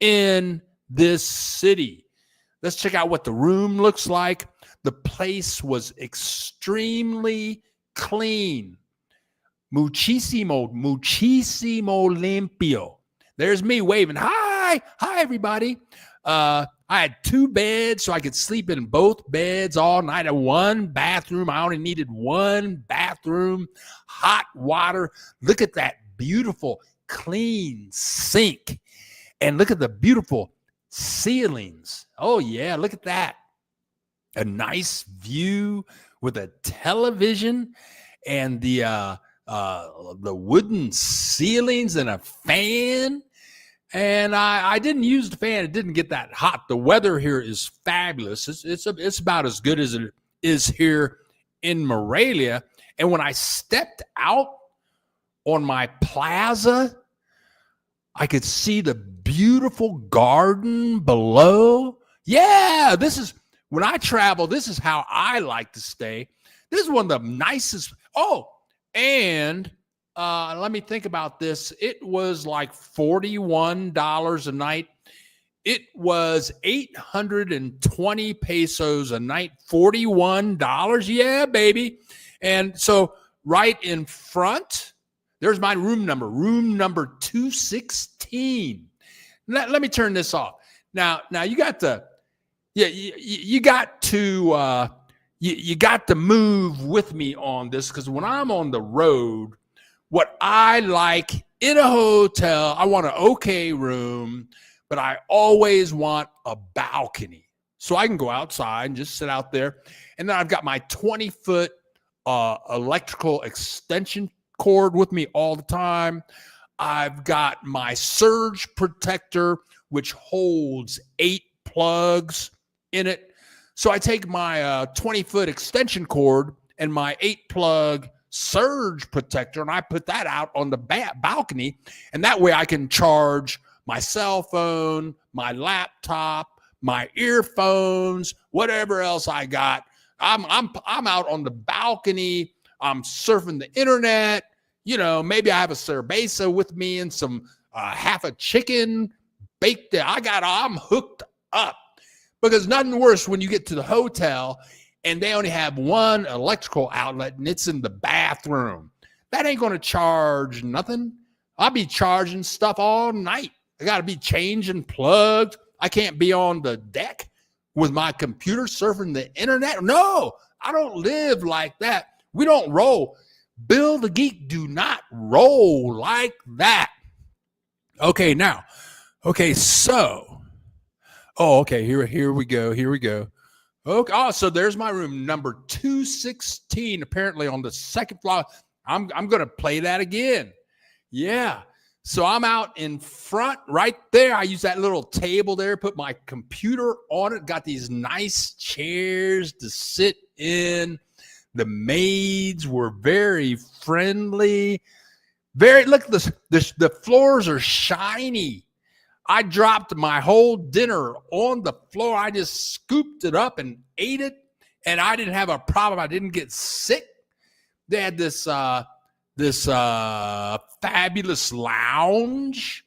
in this city. Let's check out what the room looks like. The place was extremely clean. Muchísimo limpio. There's me waving. Hi, everybody. I had 2 beds, so I could sleep in both beds all night. I had 1 bathroom. I only needed 1 bathroom. Hot water. Look at that beautiful, clean sink. And look at the beautiful ceilings. Oh, yeah, look at that. A nice view with a television and the wooden ceilings and a fan. And I didn't use the fan. It didn't get that hot. The weather here is fabulous. It's about as good as it is here in Morelia. And when I stepped out on my plaza, I could see the beautiful garden below. Yeah, when I travel, this is how I like to stay. This is one of the nicest. Oh, and let me think about this. It was like $41 a night. It was 820 pesos a night, $41. Yeah, baby. And so right in front, there's my room number 216. Let me turn this off. Now you got to, you got to move with me on this, because when I'm on the road, what I like in a hotel, I want an okay room, but I always want a balcony. So I can go outside and just sit out there. And then I've got my 20-foot electrical extension cord with me all the time. I've got my surge protector, which holds 8 plugs in it. So I take my 20-foot extension cord and my 8-plug surge protector, and I put that out on the balcony, and that way I can charge my cell phone, my laptop, my earphones, whatever else I got. I'm out on the balcony. I'm surfing the internet. Maybe I have a cerveza with me and some half a chicken baked there. I'm hooked up, because nothing worse when you get to the hotel and they only have 1 electrical outlet and it's in the bathroom. That ain't going to charge nothing. I'll be charging stuff all night. I got to be changing plugs. I can't be on the deck with my computer surfing the internet. No, I don't live like that. We don't roll. Bill the Geek do not roll like that. Okay, now. Okay, so. Oh, okay, here we go. Okay, so there's my room, number 216, apparently on the 2nd floor. I'm going to play that again. Yeah. So I'm out in front right there. I use that little table there, put my computer on it, got these nice chairs to sit in. The maids were very friendly. Look, the floors are shiny. I dropped my whole dinner on the floor. I just scooped it up and ate it, and I didn't have a problem. I didn't get sick. They had this fabulous lounge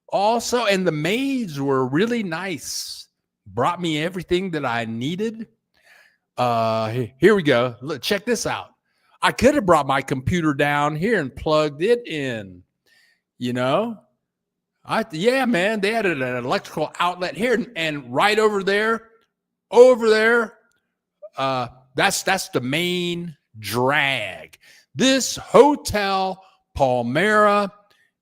also, and the maids were really nice. Brought me everything that I needed. Here we go. Look, check this out. I could have brought my computer down here and plugged it in. you know. Yeah, man, they had an electrical outlet here, and right over there, that's the main drag. This Hotel Palmyra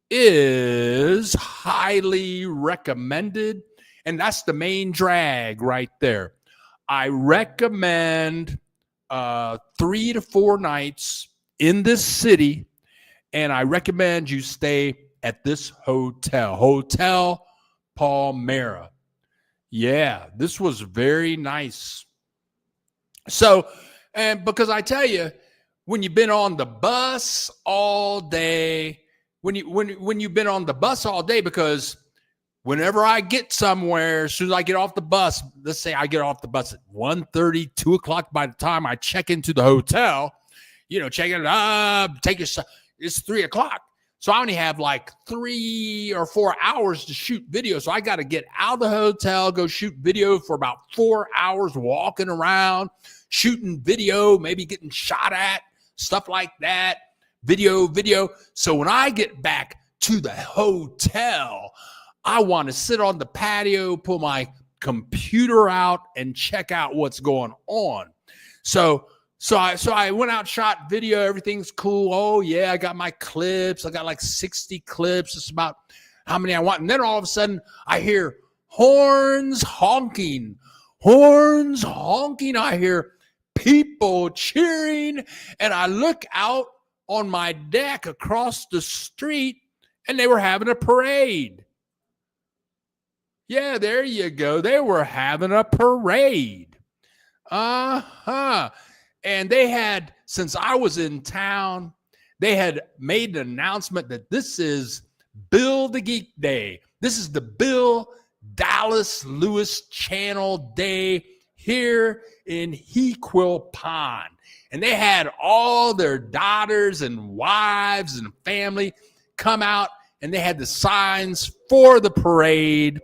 is highly recommended, and that's the main drag right there. I recommend 3 to 4 nights in this city, and I recommend you stay at this Hotel Palmyra. Yeah, this was very nice. So, and because I tell you, when you've been on the bus all day, when you've been on the bus all day, because whenever I get somewhere, as soon as I get off the bus, let's say I get off the bus at 1:30, 2 o'clock, by the time I check into the hotel, check it up, it's 3 o'clock. So I only have like 3 or 4 hours to shoot video. So I got to get out of the hotel, go shoot video for about 4 hours, walking around, shooting video, maybe getting shot at, stuff like that. Video. So when I get back to the hotel, I want to sit on the patio, pull my computer out, and check out what's going on. So I went out, shot video. Everything's cool. Oh yeah, I got my clips. I got like 60 clips. It's about how many I want. And then all of a sudden, I hear horns honking. I hear people cheering, and I look out on my deck across the street, and they were having a parade. Yeah, there you go. They were having a parade. And they had, since I was in town, they had made an announcement that this is Bill the Geek Day. This is the Bill Dallas Lewis Channel Day here in Jiquilpan. And they had all their daughters and wives and family come out, and they had the signs for the parade.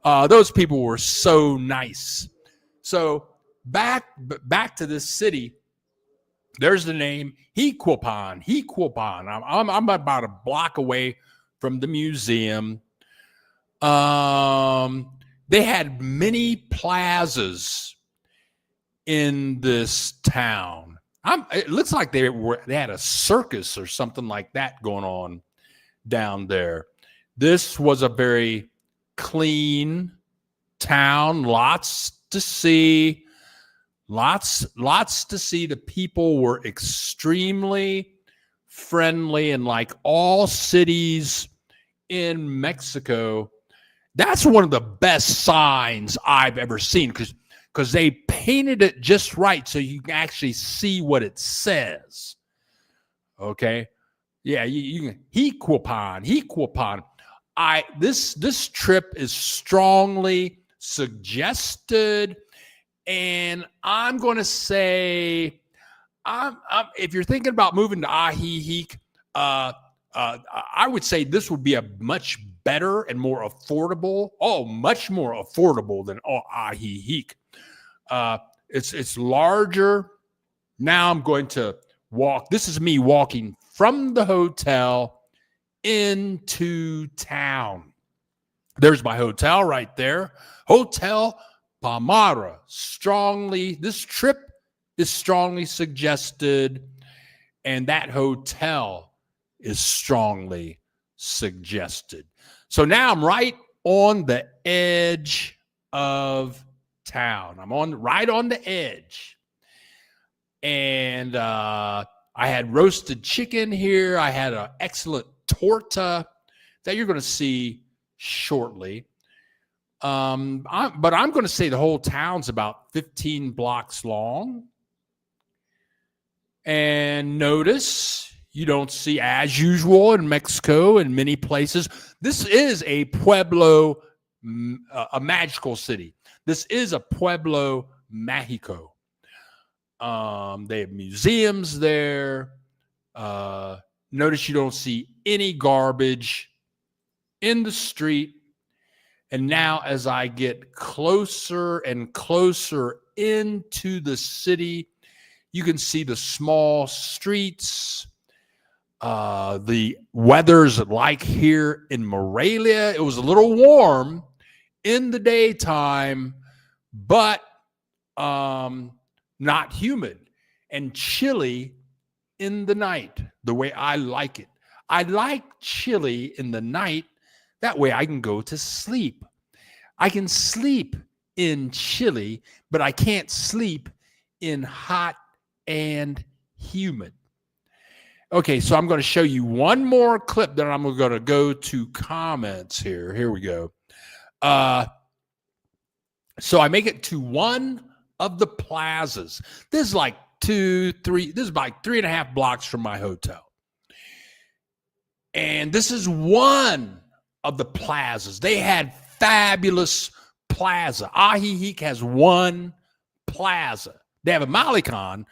Those people were so nice. So back to this city. There's the name Jiquilpan. I'm about a block away from the museum. They had many plazas in this town. It looks like they had a circus or something like that going on down there. This was a very clean town. Lots to see. Lots to see. The people were extremely friendly, and like all cities in Mexico, that's one of the best signs I've ever seen, because they painted it just right so you can actually see what it says. Okay, yeah, you can. Jiquilpan. This trip is strongly suggested. And I'm going to say, if you're thinking about moving to Ajijic, I would say this would be a much better and more affordable. Much more affordable than Ajijic. It's larger. Now I'm going to walk. This is me walking from the hotel into town. There's my hotel right there. Hotel Palmyra. This trip is strongly suggested, and that hotel is strongly suggested. So now I'm right on the edge of town. Right on the edge. And I had roasted chicken here. I had an excellent torta that you're going to see shortly. But I'm going to say the whole town's about 15 blocks long. And notice, you don't see, as usual in Mexico and many places, this is a pueblo, a magical city. This is a pueblo mágico. They have museums there. Notice you don't see any garbage in the street. And now as I get closer and closer into the city, you can see the small streets. The weather's like here in Morelia. It was a little warm in the daytime, but not humid, and chilly in the night, the way I like it. I like chilly in the night. That way I can go to sleep. I can sleep in chilly, but I can't sleep in hot and humid. Okay, so I'm going to show you one more clip, then I'm going to go to comments here. Here we go. So I make it to one of the plazas. This is like this is like 3.5 blocks from my hotel. And this is one of the plazas. They had fabulous plaza. Ajijic has one plaza. They have a Malecon,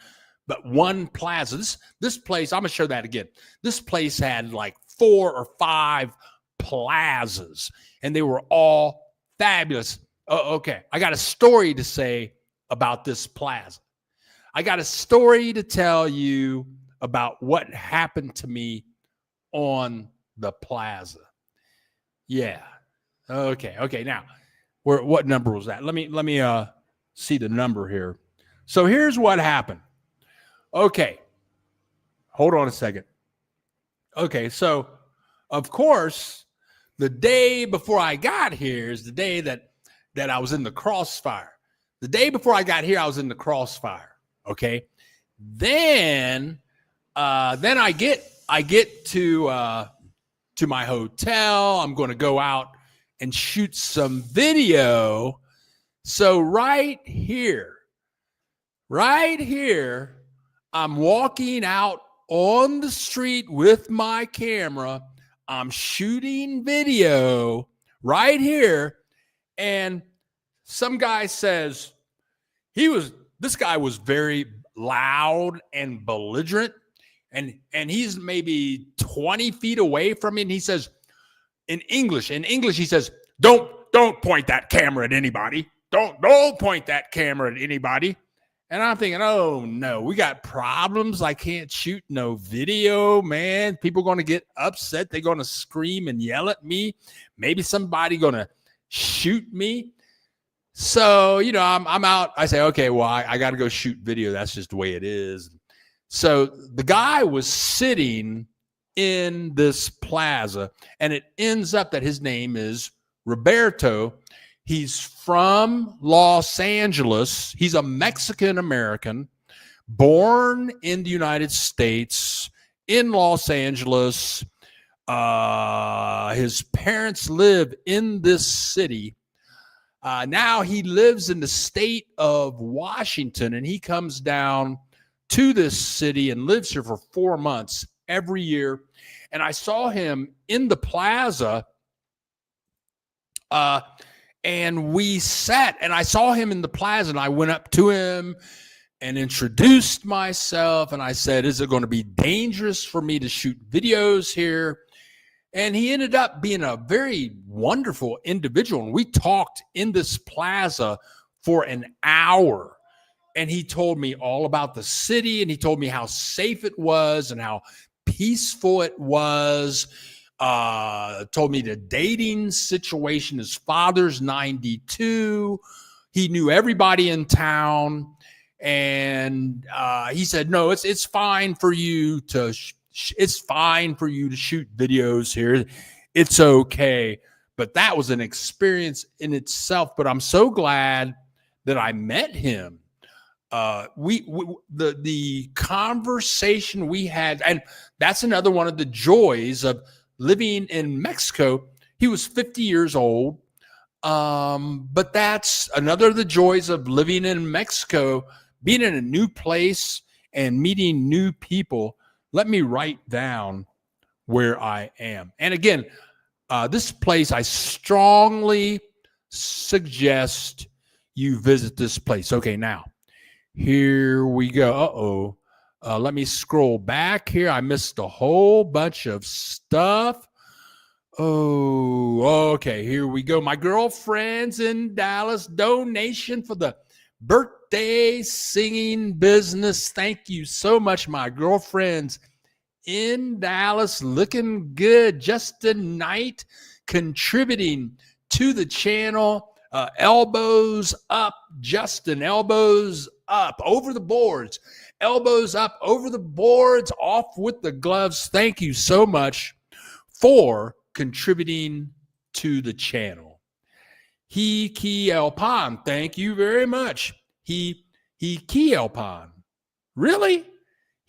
but one plaza. This place, I'm going to show that again. This place had like 4 or 5 plazas, and they were all fabulous. Oh, okay. I got a story to say about this plaza. I got a story to tell you about what happened to me on the plaza. Yeah. Okay. Now, what number was that? Let me see the number here. So here's what happened. Okay. Hold on a second. Okay, so of course, the day before I got here is the day that I was in the crossfire. The day before I got here, I was in the crossfire. Okay. Then I get to my hotel. I'm going to go out and shoot some video. So right here, I'm walking out on the street with my camera. I'm shooting video right here. And some guy says this guy was very loud and belligerent. And he's maybe 20 feet away from me. And he says, in English, he says, don't point that camera at anybody. Don't point that camera at anybody. And I'm thinking, oh no, we got problems. I can't shoot no video, man. People are going to get upset. They're going to scream and yell at me. Maybe somebody going to shoot me. So, I'm out. I say, okay, well, I got to go shoot video. That's just the way it is. So the guy was sitting in this plaza, and it ends up that his name is Roberto. He's from Los Angeles. He's a Mexican American, born in the United States, in Los Angeles. His parents live in this city. Now he lives in the state of Washington, and he comes down to this city and lives here for 4 months every year. And I saw him in the plaza, and we sat, and I saw him in the plaza, and I went up to him and introduced myself, and I said, is it going to be dangerous for me to shoot videos here? And he ended up being a very wonderful individual. And we talked in this plaza for an hour. And he told me all about the city, and he told me how safe it was and how peaceful it was. Told me the dating situation. His father's 92. He knew everybody in town. And he said, no, it's fine for you to it's fine for you to shoot videos here. It's okay. But that was an experience in itself. But I'm so glad that I met him. The conversation we had, and that's another one of the joys of living in Mexico. He was 50 years old. But that's another of the joys of living in Mexico, being in a new place and meeting new people. Let me write down where I am. And again, this place, I strongly suggest you visit this place. Okay, now, here we go. Let me scroll back here. I missed a whole bunch of stuff. Oh, okay, here we go. My girlfriend's in Dallas. Donation for the birthday singing business. Thank you so much. My girlfriend's in Dallas, looking good. Justin Knight contributing to the channel. Elbows up, Justin. Elbows up over the boards. Elbows up over the boards, off with the gloves. Thank you so much for contributing to the channel. Jiquilpan, thank you very much. Jiquilpan. Really?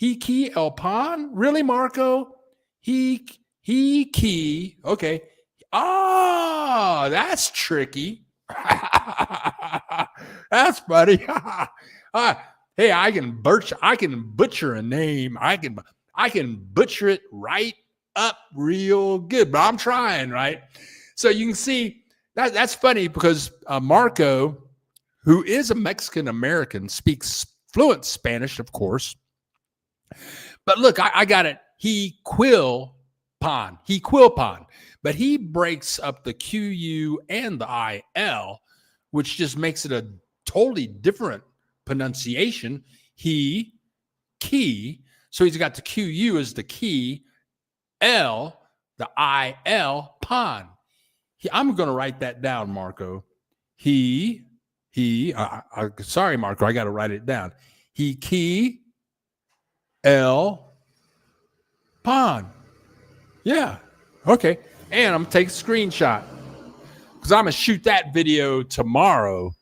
Jiquilpan? Really, Marco? Okay. Ah, that's tricky. That's funny. Hey, I can butcher a name. I can butcher it right up real good, but I'm trying, right? So you can see that's funny because Marco, who is a Mexican American, speaks fluent Spanish, of course. But look, I got it. Jiquilpan, but he breaks up the QU and the IL, which just makes it a totally different pronunciation. Key. So he's got the QU as the key, L, the IL, pan. I'm going to write that down, Marco. Sorry, Marco, I got to write it down. Jiquilpan. Yeah. Okay. And I'm going to take a screenshot because I'm going to shoot that video tomorrow.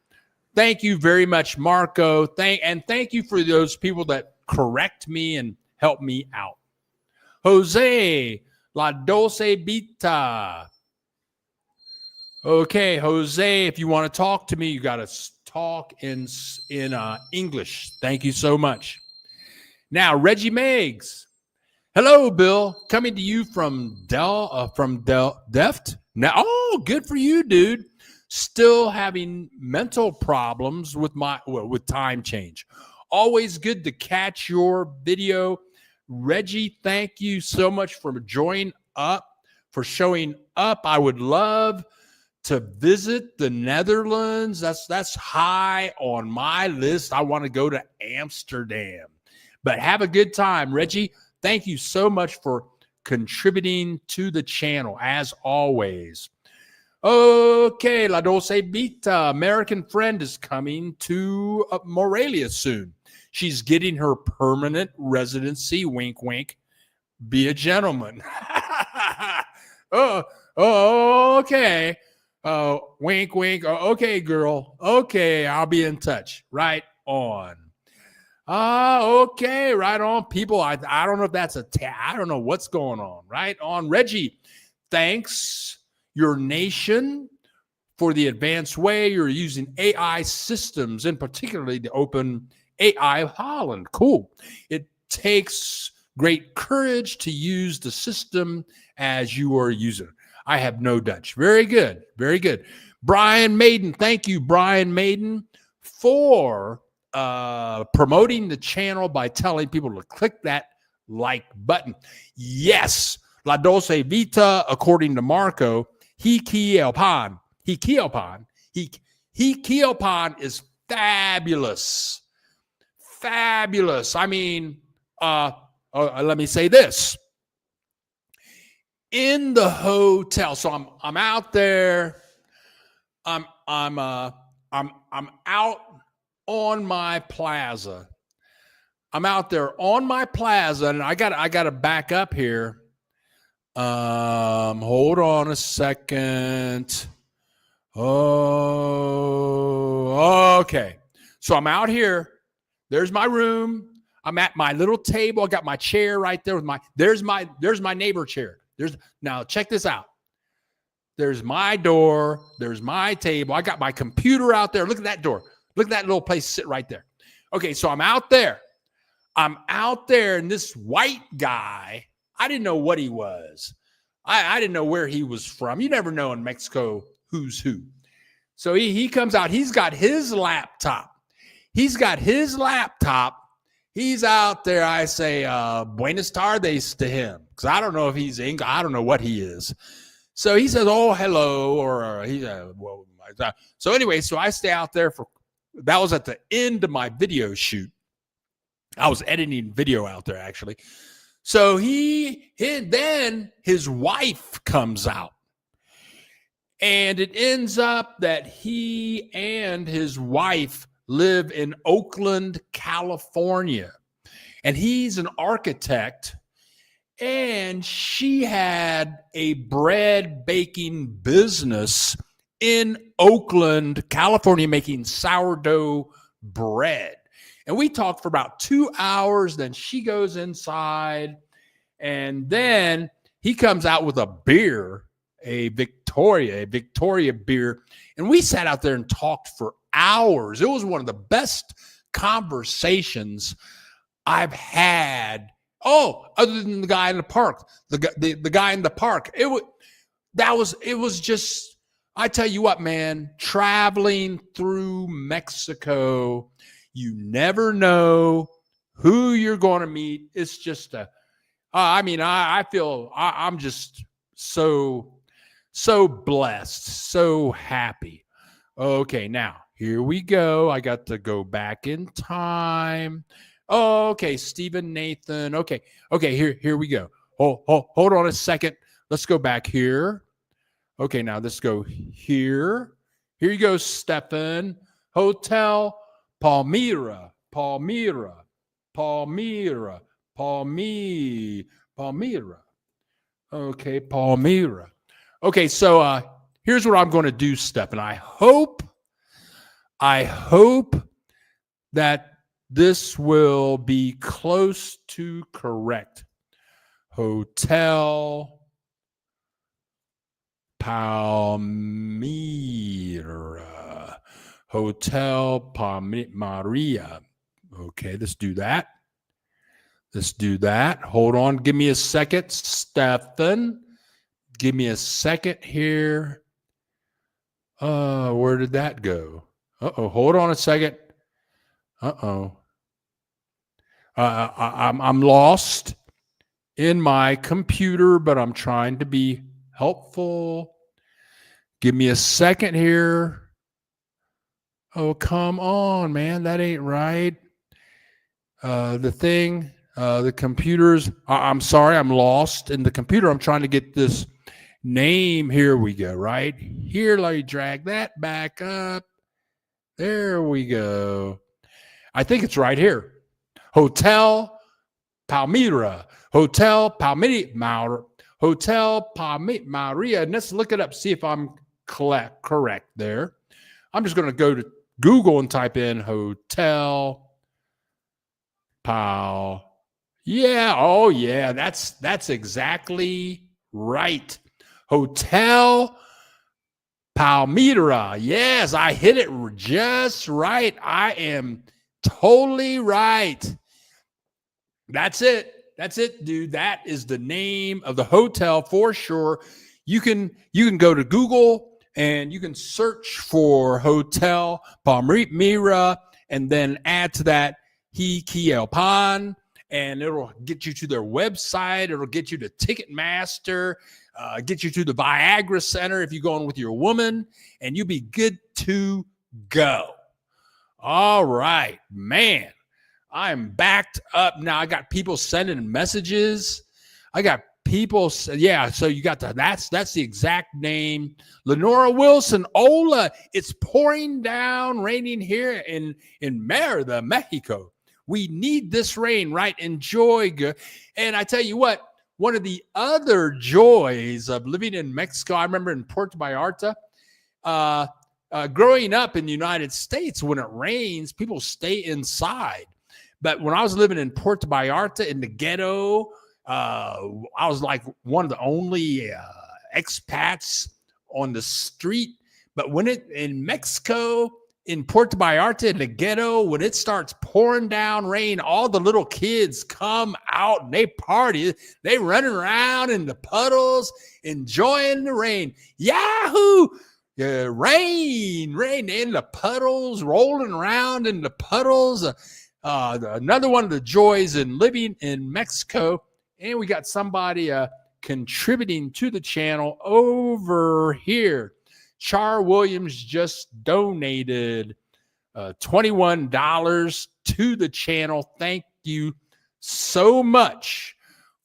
Thank you very much, Marco. Thank you for those people that correct me and help me out. Jose, La Dulce Vita. Okay, Jose, if you want to talk to me, you got to talk in English. Thank you so much. Now, Reggie Meggs. Hello, Bill. Coming to you from Deft. Now, oh, good for you, dude. Still having mental problems with with time change. Always good to catch your video. Reggie, thank you so much for showing up. I would love to visit the Netherlands. That's high on my list. I want to go to Amsterdam. But have a good time, Reggie. Thank you so much for contributing to the channel, as always. Okay, La Dulce Vita, American friend, is coming to Morelia soon. She's getting her permanent residency. Wink, wink. Be a gentleman. Okay. Wink, wink. Okay, girl. Okay, I'll be in touch. Right on. Okay, right on. People, I don't know if that's I don't know what's going on. Right on. Reggie, thanks your nation for the advanced way you're using AI systems, and particularly the Open AI of Holland. Cool. It takes great courage to use the system as you are using it. I have no Dutch. Very good. Very good. Brian Maiden. Thank you, Brian Maiden, for promoting the channel by telling people to click that like button. Yes, La Dulce Vita, according to Marco, Jiquilpan is fabulous. Fabulous. I mean, let me say this. In the hotel, so I'm out there. I'm out on my plaza. I'm out there on my plaza, and I gotta back up here. Hold on a second. Oh, okay. So I'm out here. There's my room. I'm at my little table. I got my chair right there with there's my neighbor chair. Now check this out. There's my door. There's my table. I got my computer out there. Look at that door. Look at that little place sit right there. Okay, so I'm out there. And this white guy, I didn't know what he was. I didn't know where he was from. You never know in Mexico who's who. So he comes out. He's got his laptop. He's out there. I say, Buenas tardes to him. Because I don't know if he's English. I don't know what he is. So he says, oh, hello. Or he's well. So anyway, so I stay out there that was at the end of my video shoot. I was editing video out there, actually. So then his wife comes out. And it ends up that he and his wife live in Oakland, California. And he's an architect. And she had a bread baking business in Oakland, California, making sourdough bread. And we talked for about 2 hours. Then she goes inside. And then he comes out with a beer, a Victoria beer. And we sat out there and talked for hours. It was one of the best conversations I've had. Oh, other than the guy in the park, the guy in the park. It was just, I tell you what, man, traveling through Mexico, you never know who you're going to meet. It's just I feel I'm just so blessed, so happy. Okay, now here we go. I got to go back in time. Oh, okay, Stephen Nathan. Okay, here we go. Hold on a second. Let's go back here. Okay, now let's go here. Here you go, Stefan. Hotel Palmyra. Okay, Palmyra. Okay, so here's what I'm going to do, Stefan. I hope that this will be close to correct. Hotel Palmyra. Hotel Palmyra. Okay, let's do that. Hold on. Give me a second, Stefan. Give me a second here. Where did that go? Hold on a second. I'm lost in my computer, but I'm trying to be helpful. Give me a second here. Oh, come on, man. That ain't right. The computers. I'm sorry. I'm lost in the computer. I'm trying to get this name. Here we go. Right here. Let me drag that back up. There we go. I think it's right here. Hotel Palmyra. Hotel Palmyra. And let's look it up, see if I'm correct there. I'm just going to go to Google and type in Hotel Pal. Yeah, oh yeah, that's exactly right. Hotel Palmyra. Yes, I hit it just right. I am totally right. That's it, dude. That is the name of the hotel for sure. You can go to Google and you can search for Hotel Palmyra and then add to that Jiquilpan, and it'll get you to their website. It'll get you to Ticketmaster, get you to the Viagra Center if you're going with your woman, and you'll be good to go. All right, man. I'm backed up now. I got people sending messages. I got people. Yeah, so you got that's the exact name. Lenora Wilson, Ola. It's pouring down, raining here in Merida, Mexico. We need this rain, right? Enjoy. And I tell you what, one of the other joys of living in Mexico, I remember in Puerto Vallarta, growing up in the United States, when it rains, people stay inside. But when I was living in Puerto Vallarta in the ghetto, I was like one of the only expats on the street. But in Mexico, in Puerto Vallarta in the ghetto, when it starts pouring down rain, all the little kids come out and they party. They run around in the puddles, enjoying the rain. Yahoo! Rain in the puddles, rolling around in the puddles. Another one of the joys in living in Mexico. And we got somebody contributing to the channel over here. Char Williams just donated $21 to the channel. Thank you so much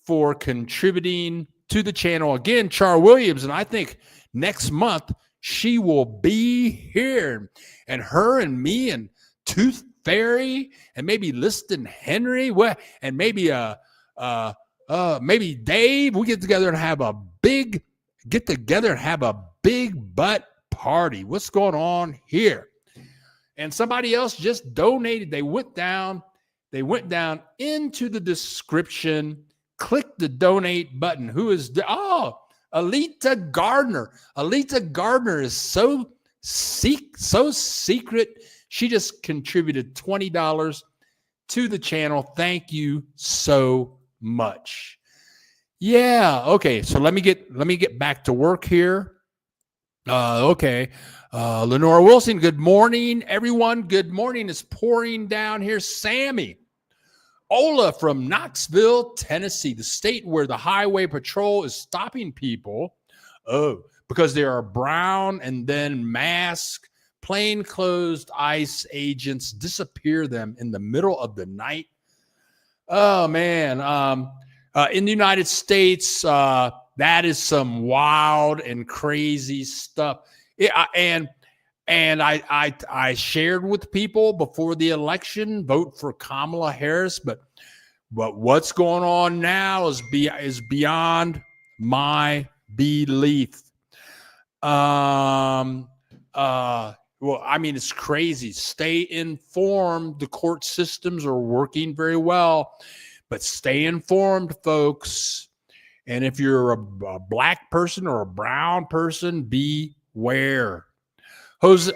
for contributing to the channel. Again, Char Williams, and I think next month she will be here. And her and me and Tooth Fairy and maybe Liston Henry, and maybe maybe Dave, we get together and have a big butt party. What's going on here? And somebody else just donated. They went down into the description, click the donate button. Who is Alita Gardner. Alita Gardner is so secret. She just contributed $20 to the channel. Thank you so much. Yeah. Okay. So let me get back to work here. Okay. Lenora Wilson, good morning, everyone. Good morning. It's pouring down here. Sammy. Ola from Knoxville, Tennessee, the state where the highway patrol is stopping people. Oh, because they are brown and then masked, plainclothes ICE agents disappear them in the middle of the night. Oh, man. In the United States, that is some wild and crazy stuff. And I shared with people before the election, vote for Kamala Harris, but what's going on now is beyond my belief. Well, I mean, it's crazy. Stay informed. The court systems are working very well, but stay informed, folks. And if you're a black person or a brown person, beware. Jose,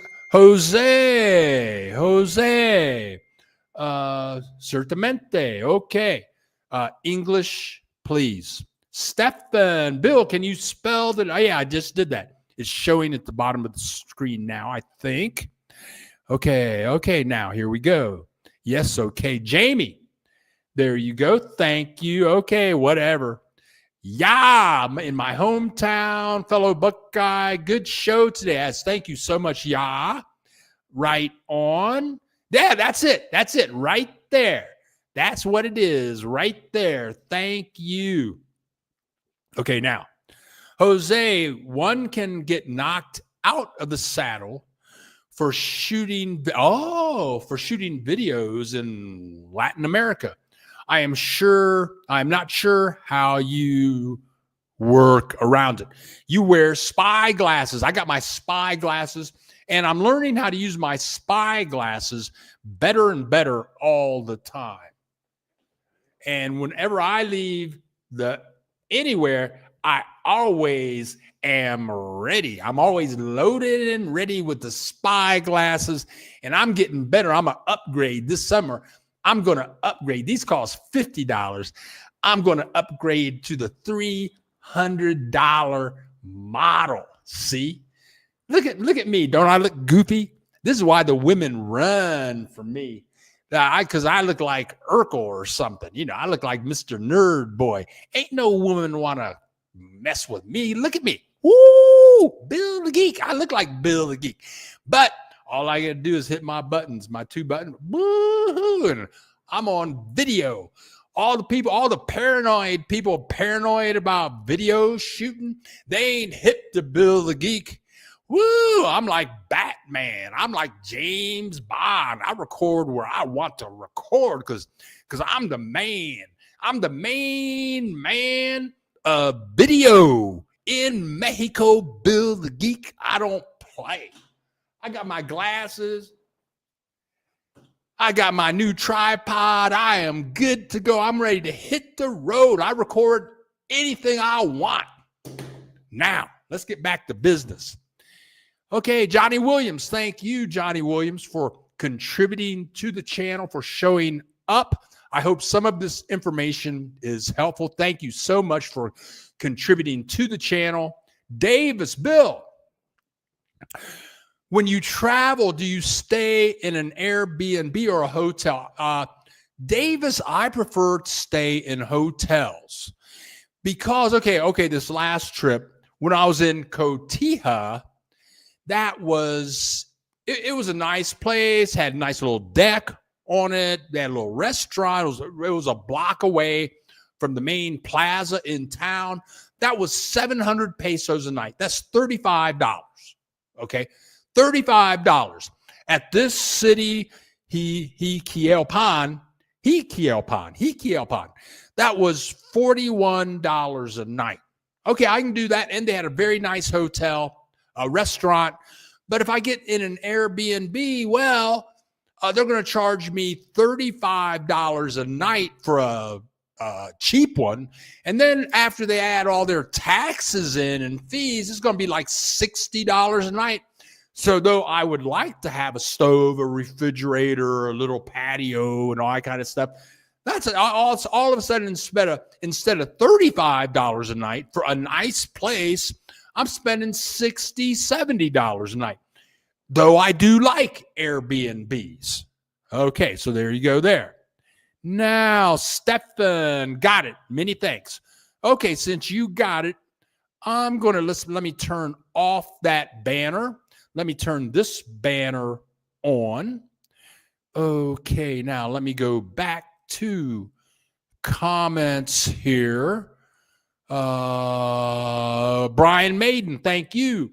certamente. Okay. English, please. Stefan, Bill, can you spell that? Oh, yeah, I just did that. It's showing at the bottom of the screen now, I think. Okay, now here we go. Yes, okay. Jamie, there you go. Thank you. Okay, whatever. Yeah, in my hometown, fellow Buckeye. Good show today. Thank you so much, yeah. Right on. Yeah, that's it. That's it right there. That's what it is right there. Thank you. Okay, now, Jose, one can get knocked out of the saddle for shooting videos in Latin America. I'm not sure how you work around it. You wear spy glasses. I got my spy glasses, and I'm learning how to use my spy glasses better and better all the time. And whenever I leave anywhere, I always am ready. I'm always loaded and ready with the spy glasses, and I'm getting better. I'm going to upgrade this summer. I'm going to upgrade. These cost $50. I'm going to upgrade to the $300 model. See? Look at me. Don't I look goofy? This is why the women run from me. Because I look like Urkel or something. You know, I look like Mr. Nerd Boy. Ain't no woman want to mess with me. Look at me. Woo! Bill the Geek. I look like Bill the Geek. But all I got to do is hit my buttons, my two buttons. Woo-hoo, and I'm on video. All the paranoid people paranoid about video shooting, they ain't hip to Bill the Geek. Woo! I'm like Batman. I'm like James Bond. I record where I want to record because I'm the man. I'm the main man of video in Mexico. Bill the Geek. I don't play. I got my glasses. I got my new tripod. I am good to go. I'm ready to hit the road. I record anything I want. Now, let's get back to business. Okay, Johnny Williams. Thank you, Johnny Williams, for contributing to the channel, for showing up. I hope some of this information is helpful. Thank you so much for contributing to the channel. Davis, Bill, when you travel, do you stay in an Airbnb or a hotel? Davis, I prefer to stay in hotels because, okay, this last trip, when I was in Cotija, it was a nice place, had a nice little deck on it. They had a little restaurant. It was a block away from the main plaza in town, that was 700 pesos a night. That's $35. Okay, $35 at this city. Jiquilpan. That was $41 a night. Okay, I can do that. And they had a very nice hotel, a restaurant. But if I get in an Airbnb, well, they're going to charge me $35 a night for a cheap one. And then after they add all their taxes in and fees, it's going to be like $60 a night. So though I would like to have a stove, a refrigerator, a little patio and all that kind of stuff, that's all of a sudden instead of $35 a night for a nice place, I'm spending $60, $70 a night. Though I do like Airbnbs. Okay, so there you go there. Now, Stefan, got it. Many thanks. Okay, since you got it, I'm going to let me turn off that banner. Let me turn this banner on. Okay, now let me go back to comments here. Brian Maiden, thank you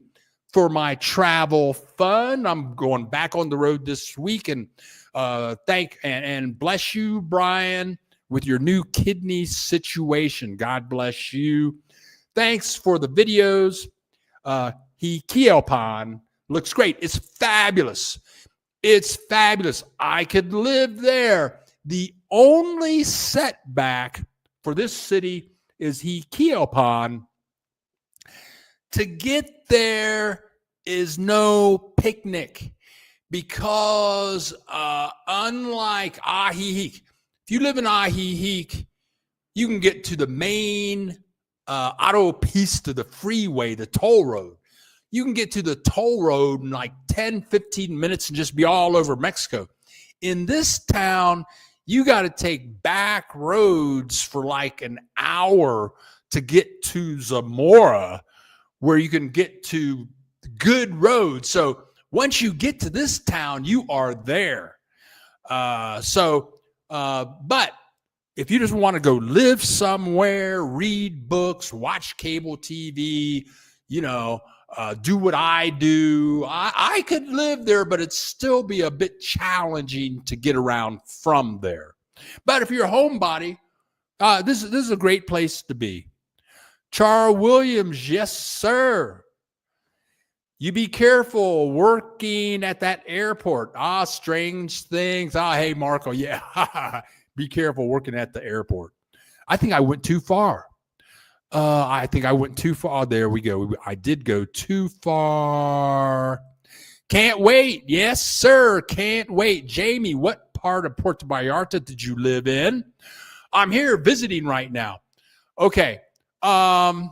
for my travel fund. I'm going back on the road this week, and and bless you, Brian, with your new kidney situation. God bless you. Thanks for the videos. Jiquilpan looks great. It's fabulous. It's fabulous. I could live there. The only setback for this city is Jiquilpan. To get there is no picnic because unlike Ajijic, if you live in Ajijic, you can get to the main autopista, the freeway, the toll road. You can get to the toll road in like 10, 15 minutes and just be all over Mexico. In this town, you got to take back roads for like an hour to get to Zamora, where you can get to good roads. So once you get to this town, you are there. But if you just want to go live somewhere, read books, watch cable TV, do what I do, I could live there, but it'd still be a bit challenging to get around from there. But if you're a homebody, this is a great place to be. Char Williams, yes, sir. You be careful working at that airport. Strange things. Hey, Marco, yeah. Be careful working at the airport. I think I went too far. There we go. I did go too far. Can't wait. Yes, sir. Can't wait. Jamie, what part of Puerto Vallarta did you live in? I'm here visiting right now. Okay. Okay.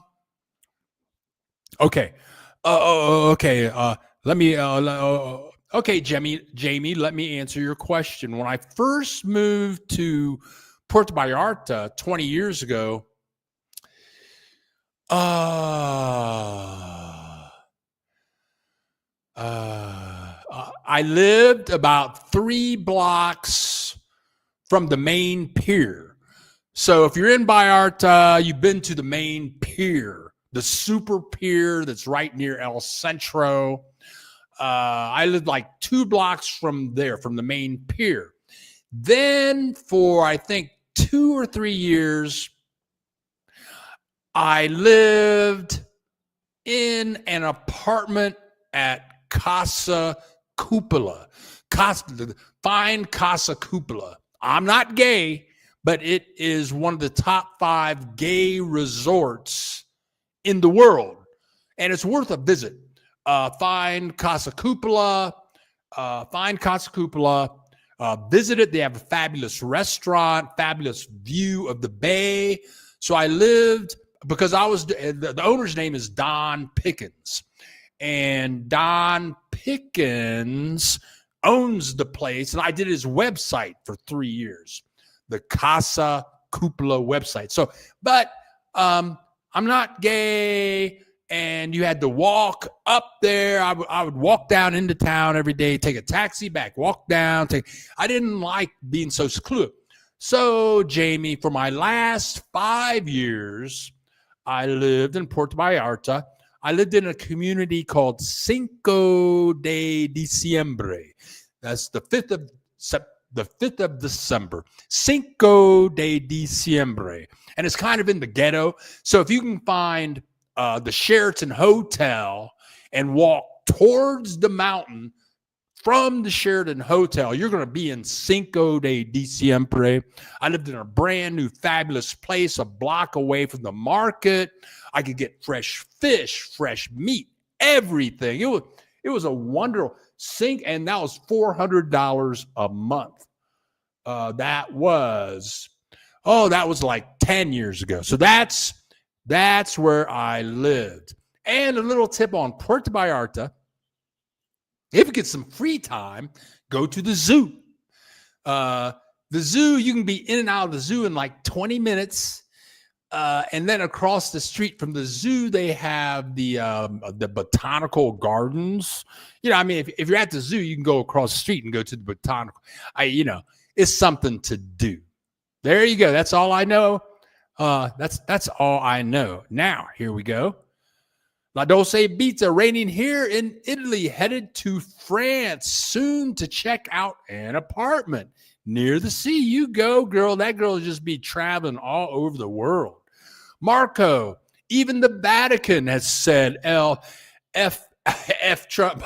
Jamie, let me answer your question. When I first moved to Puerto Vallarta 20 years ago, I lived about 3 blocks from the main pier. So if you're in Vallarta, you've been to the main pier, the super pier that's right near El Centro. I lived like 2 blocks from there, from the main pier. Then for, I think, 2 or 3 years, I lived in an apartment at Casa Cupola. Fine Casa Cupola. I'm not gay, but it is one of the top 5 gay resorts in the world. And it's worth a visit. Fine Casa Cupola. Visit it. They have a fabulous restaurant, fabulous view of the bay. So I lived, because the owner's name is Don Pickens. And Don Pickens owns the place. And I did his website for 3 years, the Casa Cupola website. So, but I'm not gay. And you had to walk up there. I would walk down into town every day, take a taxi back, walk down. I didn't like being so secluded. So, Jamie, for my last 5 years, I lived in Puerto Vallarta. I lived in a community called Cinco de Diciembre. That's the 5th of December. Cinco de Diciembre. And it's kind of in the ghetto. So if you can find the Sheraton Hotel and walk towards the mountain from the Sheraton Hotel, you're going to be in Cinco de Diciembre. I lived in a brand new, fabulous place a block away from the market. I could get fresh fish, fresh meat, everything. It was a wonderful and that was $400 a month. That was like 10 years ago. So that's where I lived. And a little tip on Puerto Vallarta. If you get some free time, go to the zoo. The zoo, you can be in and out of the zoo in like 20 minutes. And then across the street from the zoo, they have the botanical gardens. I mean, if you're at the zoo, you can go across the street and go to the botanical. It's something to do. There you go. That's all I know. That's all I know. Now, here we go. La Dolce Vita, raining here in Italy, headed to France soon to check out an apartment near the sea. You go, girl. That girl will just be traveling all over the world. Marco, even the Vatican has said F Trump.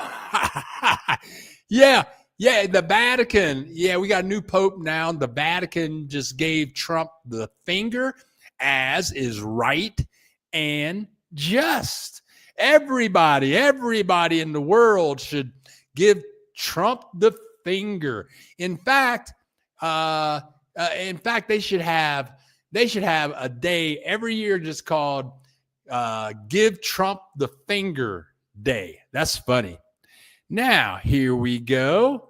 Yeah, the Vatican. Yeah, we got a new pope now. The Vatican just gave Trump the finger, as is right and just. Everybody in the world should give Trump the finger. In fact, they should have a day every year just called Give Trump the Finger Day. That's funny. Now, here we go.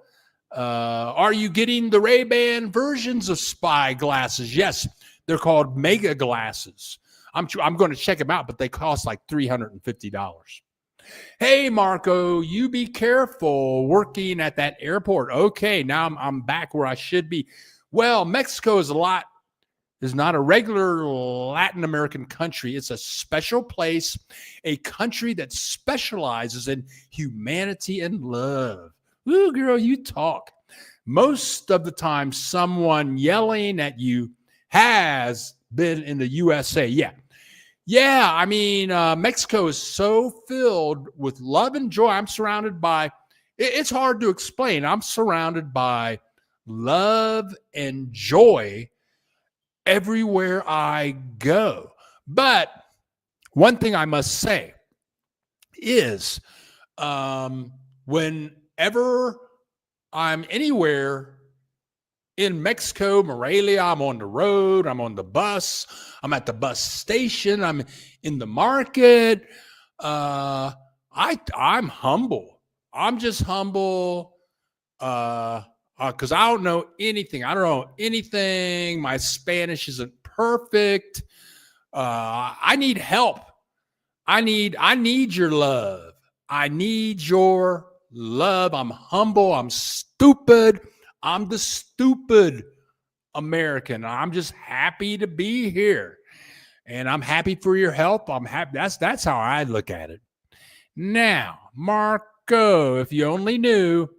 Are you getting the Ray-Ban versions of spy glasses? Yes, they're called mega glasses. I'm going to check them out, but they cost like $350. Hey, Marco, you be careful working at that airport. Okay, now I'm back where I should be. Well, Mexico is not a regular Latin American country. It's a special place, a country that specializes in humanity and love. Ooh, girl, you talk. Most of the time, someone yelling at you has been in the USA. Yeah. I mean, Mexico is so filled with love and joy. I'm surrounded by, it's hard to explain. I'm surrounded by love and joy everywhere I go. But one thing I must say is whenever I'm anywhere in Mexico, Morelia, I'm on the road, I'm on the bus, I'm at the bus station, I'm in the market, I'm humble. I'm just humble because I don't know anything. My Spanish isn't perfect. I need help. I need your love. I need your love. I'm humble. I'm stupid. I'm the stupid American. I'm just happy to be here. And I'm happy for your help. I'm happy. That's how I look at it. Now, Marco, if you only knew,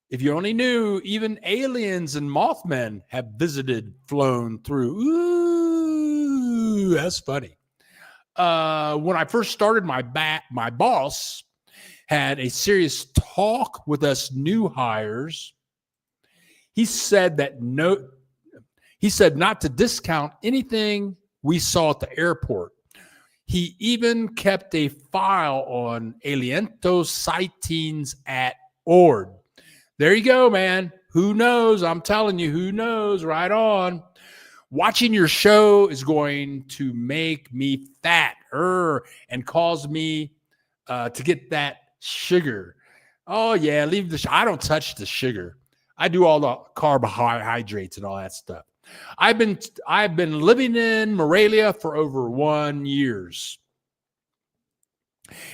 even aliens and Mothmen have flown through. Ooh, that's funny. When I first started, my boss had a serious talk with us new hires. He said not to discount anything we saw at the airport. He even kept a file on aliento sightings at Ord. There you go, man. Who knows? I'm telling you, who knows? Right on. Watching your show is going to make me fat and cause me to get that sugar. Oh, yeah, leave the I don't touch the sugar. I do all the carbohydrates and all that stuff. I've been living in Morelia for over 1 year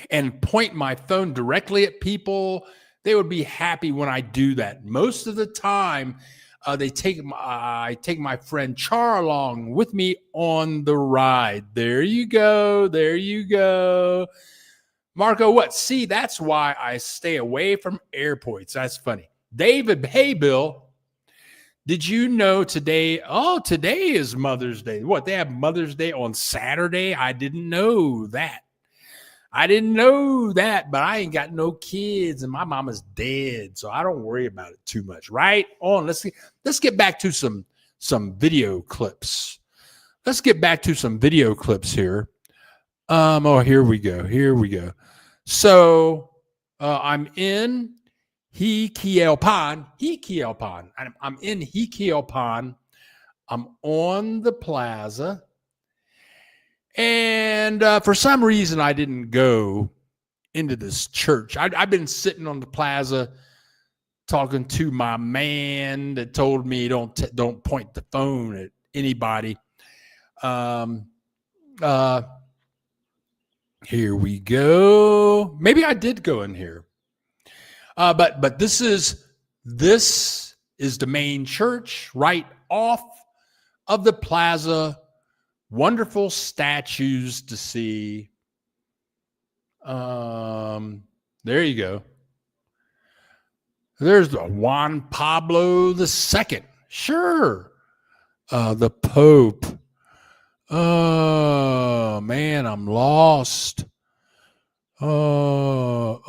and point my phone directly at people. They would be happy when I do that. Most of the time, I take my friend Char along with me on the ride. There you go. There you go. Marco, what? See, that's why I stay away from airports. That's funny. David, hey, Bill. Did you know today? Oh, today is Mother's Day. What? They have Mother's Day on Saturday? I didn't know that. But I ain't got no kids and my mama's dead, so I don't worry about it too much. Right on. Let's get back to some video clips. Let's get back to some video clips here. Oh, here we go. So I'm in Jiquilpan. I'm in Jiquilpan. I'm on the plaza. And for some reason, I didn't go into this church. I've been sitting on the plaza talking to my man that told me don't point the phone at anybody. Here we go. Maybe I did go in here. But this is the main church right off of the plaza. Wonderful statues to see. There you go. There's Juan Pablo II. Sure. The Pope. Oh, man, I'm lost. Oh,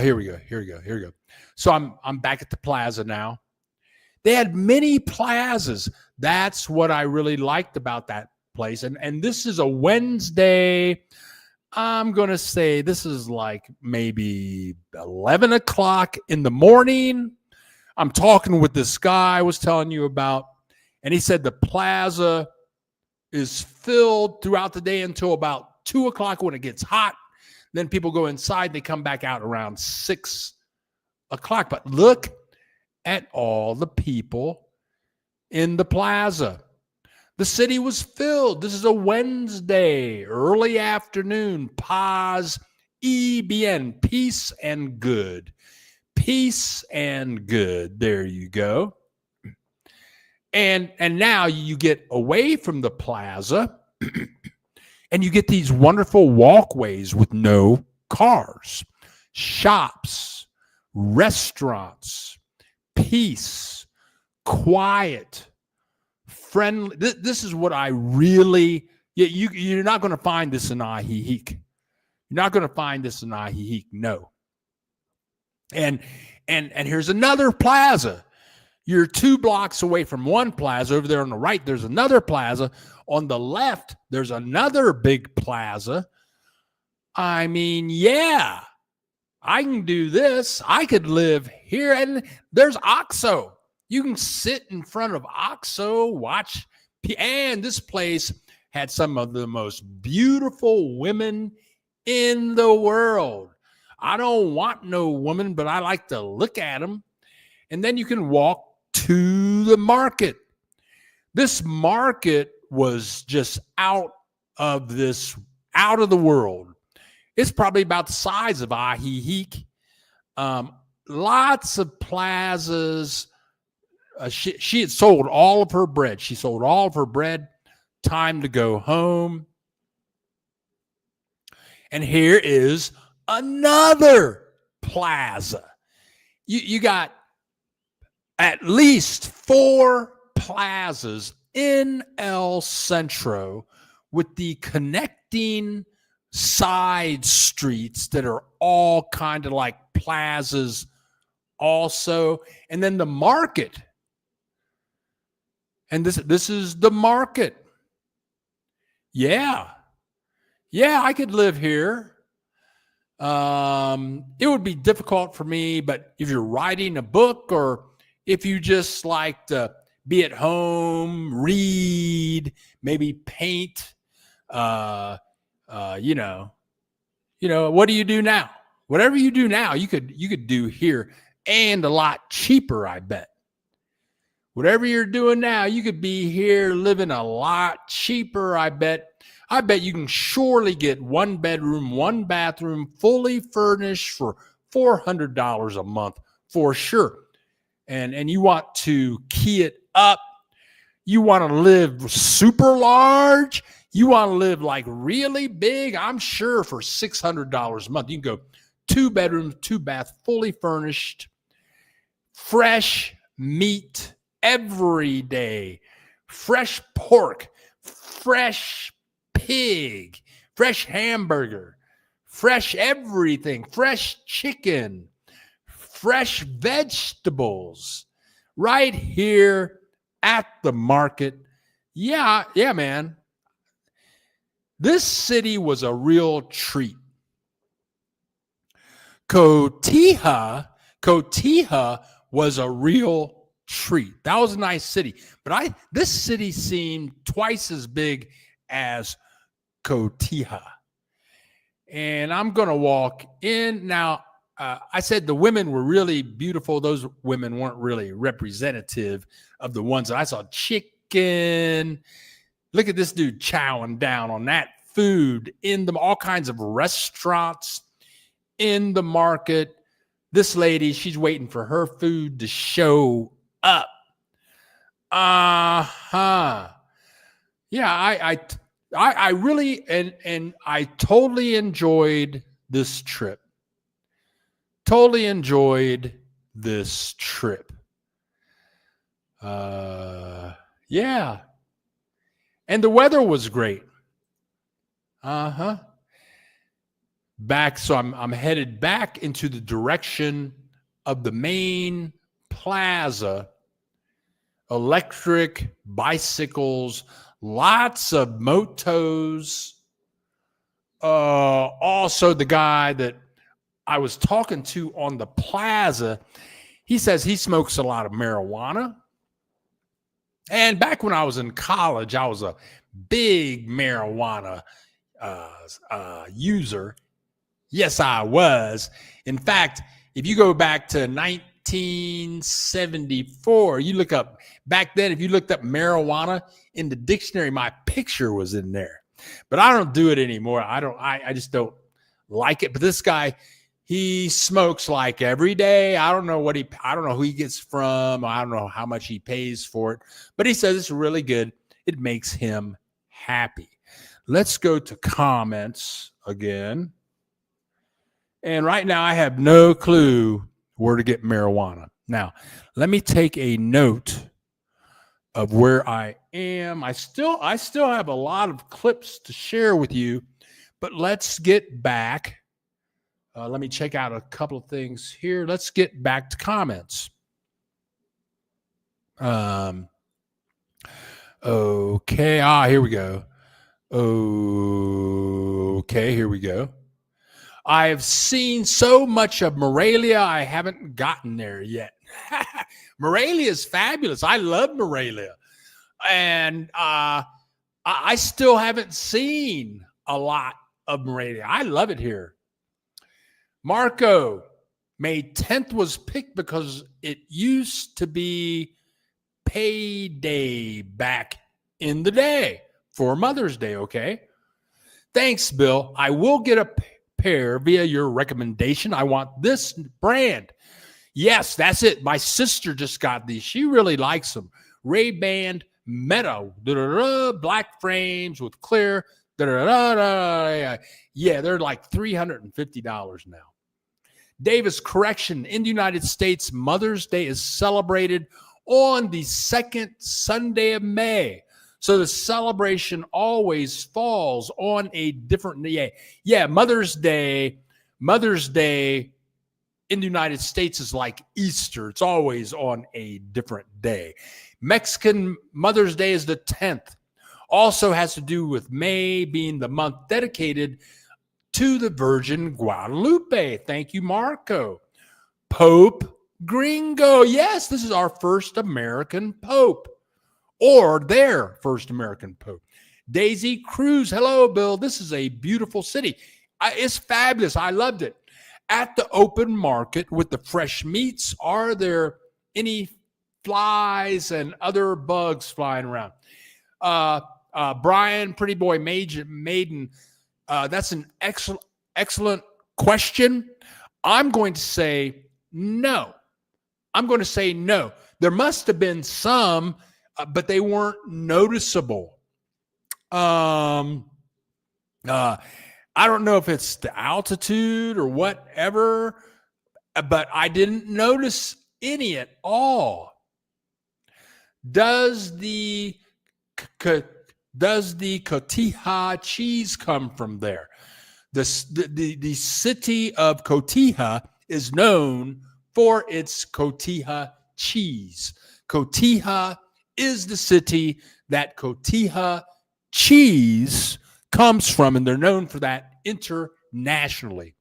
here we go. So I'm back at the plaza now. They had many plazas. That's what I really liked about that place. And this is a Wednesday. I'm going to say this is like maybe 11 o'clock in the morning. I'm talking with this guy I was telling you about, and he said the plaza is filled throughout the day until about 2 o'clock when it gets hot. Then people go inside. They come back out around 6 o'clock. But look at all the people in the plaza. The city was filled. This is a Wednesday, early afternoon. Paz y bien, peace and good. Peace and good. There you go. And now you get away from the plaza and you get these wonderful walkways with no cars, shops, restaurants, peace, quiet, friendly. This is what I really, you're not going to find this in Ajijic. You're not going to find this in Ajijic, no. And here's another plaza. You're 2 blocks away from one plaza. Over there on the right, there's another plaza. On the left, there's another big plaza. I mean, yeah, I can do this. I could live here. And there's OXXO. You can sit in front of OXXO, watch. And this place had some of the most beautiful women in the world. I don't want no woman, but I like to look at them. And then you can walk to the market. This market was just out of the world. It's probably about the size of Ajijic. Lots of plazas. She had sold all of her bread. She sold all of her bread. Time to go home. And here is another plaza. You got at least 4 plazas in El Centro with the connecting side streets that are all kind of like plazas also. And then the market. And this is the market. Yeah, I could live here. It would be difficult for me, but if you're writing a book or if you just like to be at home, read, maybe paint, what do you do now? Whatever you do now, you could do here, and a lot cheaper, I bet. Whatever you're doing now, you could be here living a lot cheaper, I bet. I bet you can surely get 1 bedroom, 1 bathroom, fully furnished for $400 a month for sure. And you want to key it up. You want to live super large. You want to live like really big. I'm sure for $600 a month, you can go 2 bedrooms, 2 bath, fully furnished, fresh meat every day, fresh pork, fresh pig, fresh hamburger, fresh everything, fresh chicken, fresh vegetables right here at the market. Yeah, man. This city was a real treat. Cotija was a real treat. That was a nice city. But this city seemed twice as big as Cotija. And I'm going to walk in. Now, I said the women were really beautiful. Those women weren't really representative of the ones that I saw. Chicken. Look at this dude chowing down on that food in all kinds of restaurants in the market. This lady, she's waiting for her food to show up. Yeah, I really and I totally enjoyed this trip. Totally enjoyed this trip. Yeah. And the weather was great. Back, so I'm headed back into the direction of the main plaza. Electric bicycles, lots of motos. Also, the guy that I was talking to on the plaza, he says he smokes a lot of marijuana. And back when I was in college, I was a big marijuana user. Yes, I was. In fact, if you go back to 1974, you look up back then, if you looked up marijuana in the dictionary, my picture was in there. But I don't do it anymore. I just don't like it. But this guy, he smokes like every day. I don't know who he gets from. I don't know how much he pays for it. But he says it's really good. It makes him happy. Let's go to comments again. And right now I have no clue where to get marijuana. Now, let me take a note of where I am. I still have a lot of clips to share with you, but let's get back. Let me check out a couple of things here. Let's get back to comments. Okay. Here we go. Okay, here we go. I have seen so much of Morelia, I haven't gotten there yet. Morelia is fabulous. I love Morelia. And I still haven't seen a lot of Morelia. I love it here. Marco, May 10th was picked because it used to be payday back in the day for Mother's Day, okay? Thanks, Bill. I will get a pair via your recommendation. I want this brand. Yes, that's it. My sister just got these. She really likes them. Ray-Ban Meta, black frames with clear. Yeah, they're like $350 now. Davis, correction. In the United States, Mother's Day is celebrated on the second Sunday of May. So the celebration always falls on a different day. Yeah, Mother's Day in the United States is like Easter. It's always on a different day. Mexican Mother's Day is the 10th. Also has to do with May being the month dedicated to the Virgin Guadalupe. Thank you, Marco. Pope Gringo. Yes, this is our first American Pope. Or their first American Pope. Daisy Cruz. Hello, Bill. This is a beautiful city. It's fabulous. I loved it. At the open market with the fresh meats, are there any flies and other bugs flying around? Brian, Pretty Boy Maiden, that's an excellent question. I'm going to say no. I'm going to say no. There must have been some, but they weren't noticeable. I don't know if it's the altitude or whatever, but I didn't notice any at all. Does the Cotija cheese come from there? The city of Cotija is known for its Cotija cheese. Cotija is the city that Cotija cheese comes from, and they're known for that internationally.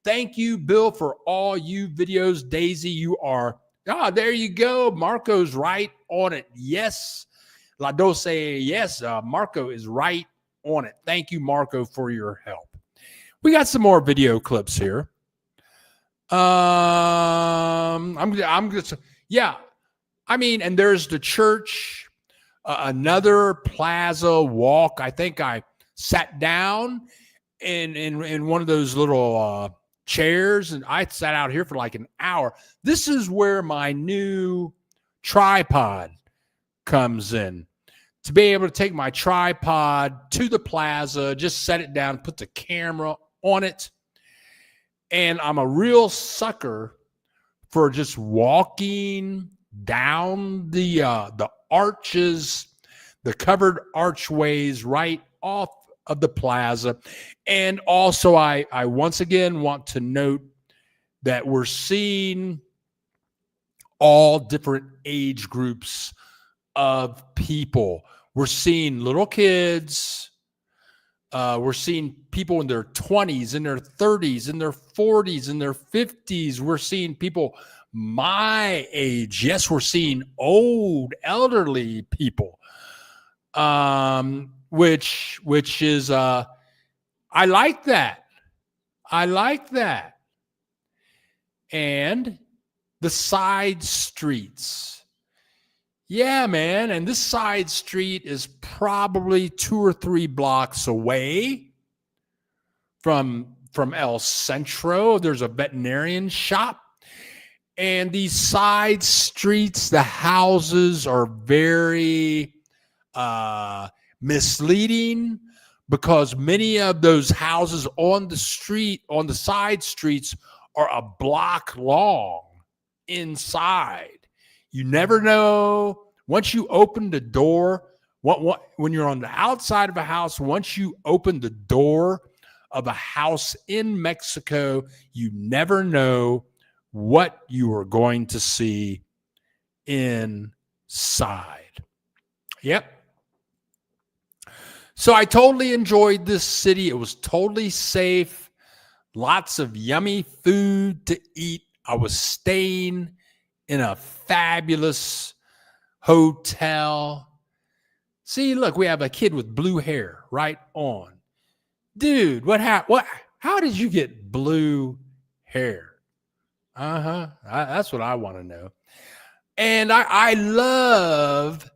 Thank you, Bill, for all you videos. Daisy, you are, there you go. Marco's right on it. Yes. La Dose, yes, Marco is right on it. Thank you, Marco, for your help. We got some more video clips here. I'm just, yeah. I mean, and there's the church, another plaza walk. I think I sat down in one of those little chairs, and I sat out here for like an hour. This is where my new tripod comes in. To be able to take my tripod to the plaza, just set it down, put the camera on it. And I'm a real sucker for just walking down the arches, the covered archways right off of the plaza. And also, I once again want to note that we're seeing all different age groups of people. We're seeing little kids. We're seeing people in their 20s, in their 30s, in their 40s, in their 50s. We're seeing people my age. Yes, we're seeing old, elderly people. Which is I like that. I like that. And the side streets. Yeah, man. And this side street is probably 2 or 3 blocks away from El Centro. There's a veterinarian shop. And these side streets, the houses are very misleading, because many of those houses on the street, on the side streets, are a block long inside. You never know. Once you open the door, when you're on the outside of a house, once you open the door of a house in Mexico, you never know what you are going to see inside. Yep. So I totally enjoyed this city. It was totally safe. Lots of yummy food to eat. I was staying in a fabulous hotel. See, look, we have a kid with blue hair right on. Dude, how did you get blue hair? That's what I want to know. And I love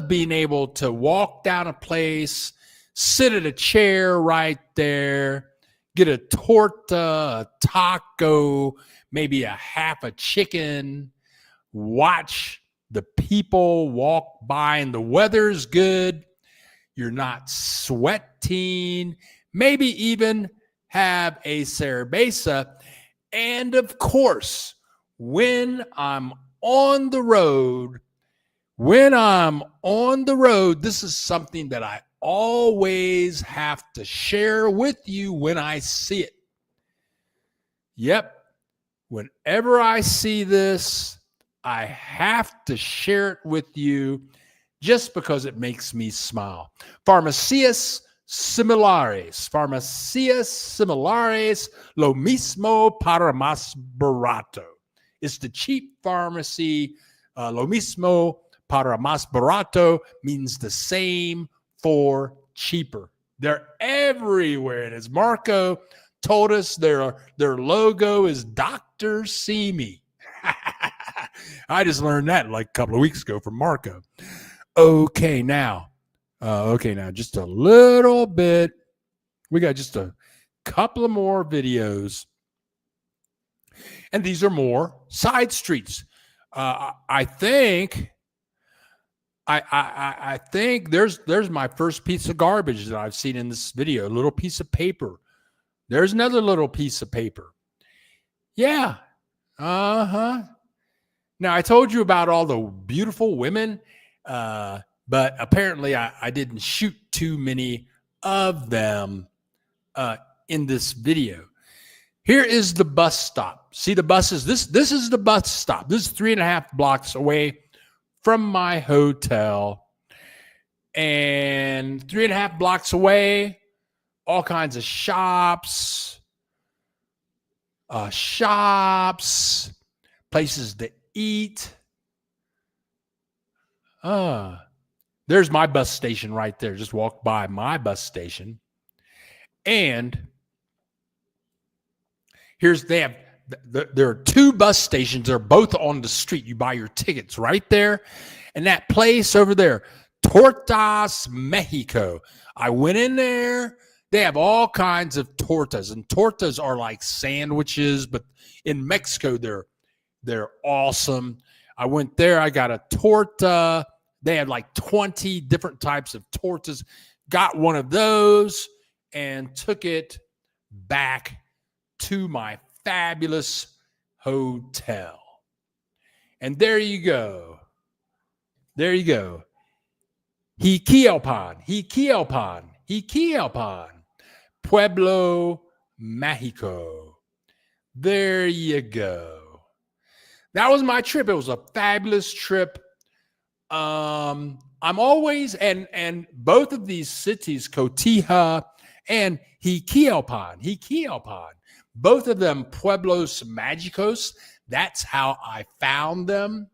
being able to walk down a place, sit at a chair right there, get a torta, a taco, maybe a half a chicken, watch the people walk by, and the weather's good. You're not sweating, maybe even have a cerveza. And of course, when I'm on the road, this is something that I always have to share with you when I see it. Yep. Whenever I see this, I have to share it with you just because it makes me smile. Farmacias similares, lo mismo para más barato. It's the cheap pharmacy. Lo mismo para más barato means the same for cheaper. They're everywhere. And as Marco told us, their logo is Dr. Simi. I just learned that like a couple of weeks ago from Marco. Okay, now just a little bit. We got just a couple of more videos. And these are more side streets. I think I think there's my first piece of garbage that I've seen in this video. A little piece of paper. There's another little piece of paper. Yeah. Uh-huh. Now I told you about all the beautiful women, but apparently I didn't shoot too many of them in this video. Here is the bus stop. See the buses? This is the bus stop. This is 3.5 blocks away from my hotel. And 3.5 blocks away, all kinds of shops, places to eat. There's my bus station right there. Just walk by my bus station. And there are 2 bus stations. They're both on the street. You buy your tickets right there. And that place over there, Tortas Mexico. I went in there. They have all kinds of tortas, and tortas are like sandwiches, but in Mexico they're awesome. I went there. I got a torta. They had like 20 different types of tortas. Got one of those and took it back to my fabulous hotel. And there you go. There you go. Jiquilpan, Pueblo, Mexico. There you go. That was my trip. It was a fabulous trip. I'm always, and both of these cities, Cotija and Jiquilpan, both of them Pueblos Mágicos. That's how I found them.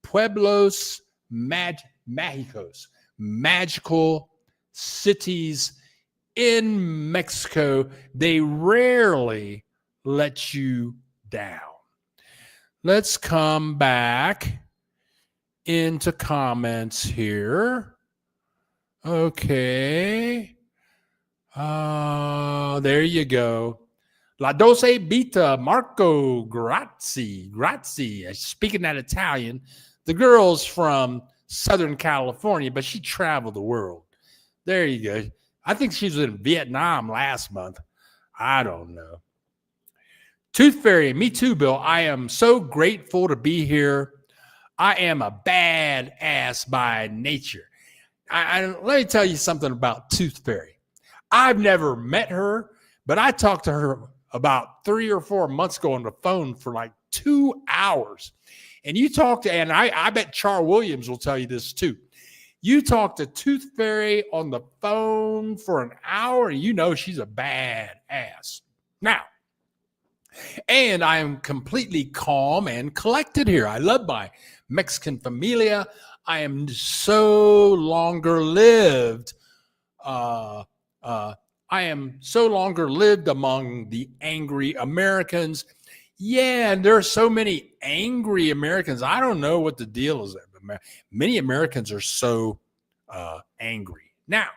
Pueblos Mágicos, magical cities in Mexico. They rarely let you down. Let's come back into comments here. Okay. There you go. La Doce Vita, Marco, grazie. Speaking that Italian, the girl's from Southern California, but she traveled the world. There you go. I think she was in Vietnam last month. I don't know. Tooth Fairy, me too, Bill. I am so grateful to be here. I am a badass by nature. Let me tell you something about Tooth Fairy. I've never met her, but I talked to her about 3 or 4 months ago on the phone for like 2 hours. And you talk to, and I bet Char Williams will tell you this too. You talk to Tooth Fairy on the phone for an hour, and you know she's a badass. Now, and I am completely calm and collected here. I love my Mexican familia. I am so longer lived. I am so longer lived among the angry Americans. Yeah, and there are so many angry Americans. I don't know what the deal is. Many Americans are so angry. Now,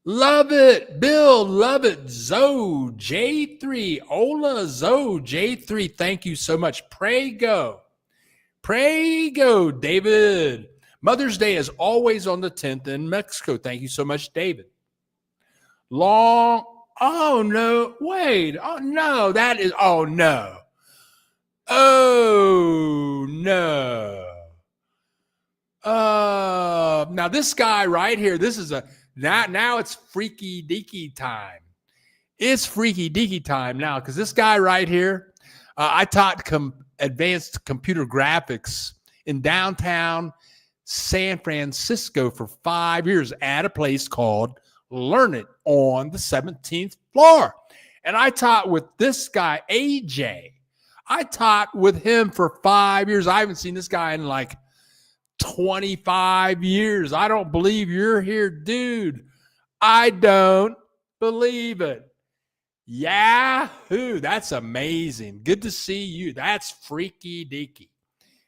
love it, Bill. Love it. Zoe J3. Ola Zoe J3. Thank you so much. Pray go. Pray go, David. Mother's Day is always on the 10th in Mexico. Thank you so much, David. Oh, no. Wait. Oh, no. Oh, no. Oh, no. Now this guy right here, now it's freaky deaky time. It's freaky deaky time now because this guy right here, I taught advanced computer graphics in downtown San Francisco for 5 years at a place called Learn It on the 17th floor. And I taught with this guy, AJ. I taught with him for 5 years. I haven't seen this guy in like 25 years. I don't believe you're here, dude. I don't believe it. Yahoo! That's amazing. Good to see you. That's freaky deaky.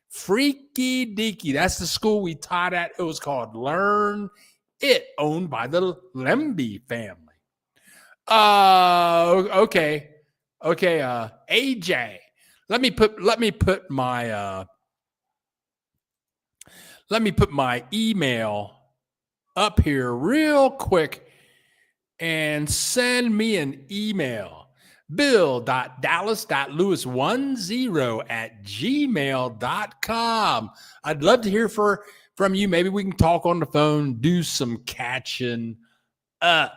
Freaky deaky. That's the school we taught at. It was called Learn It, owned by the Lemby family. Okay. AJ. Let me put my email up here real quick and send me an email. bill.dallas.lewis10@gmail.com. I'd love to hear from you. Maybe we can talk on the phone, do some catching up.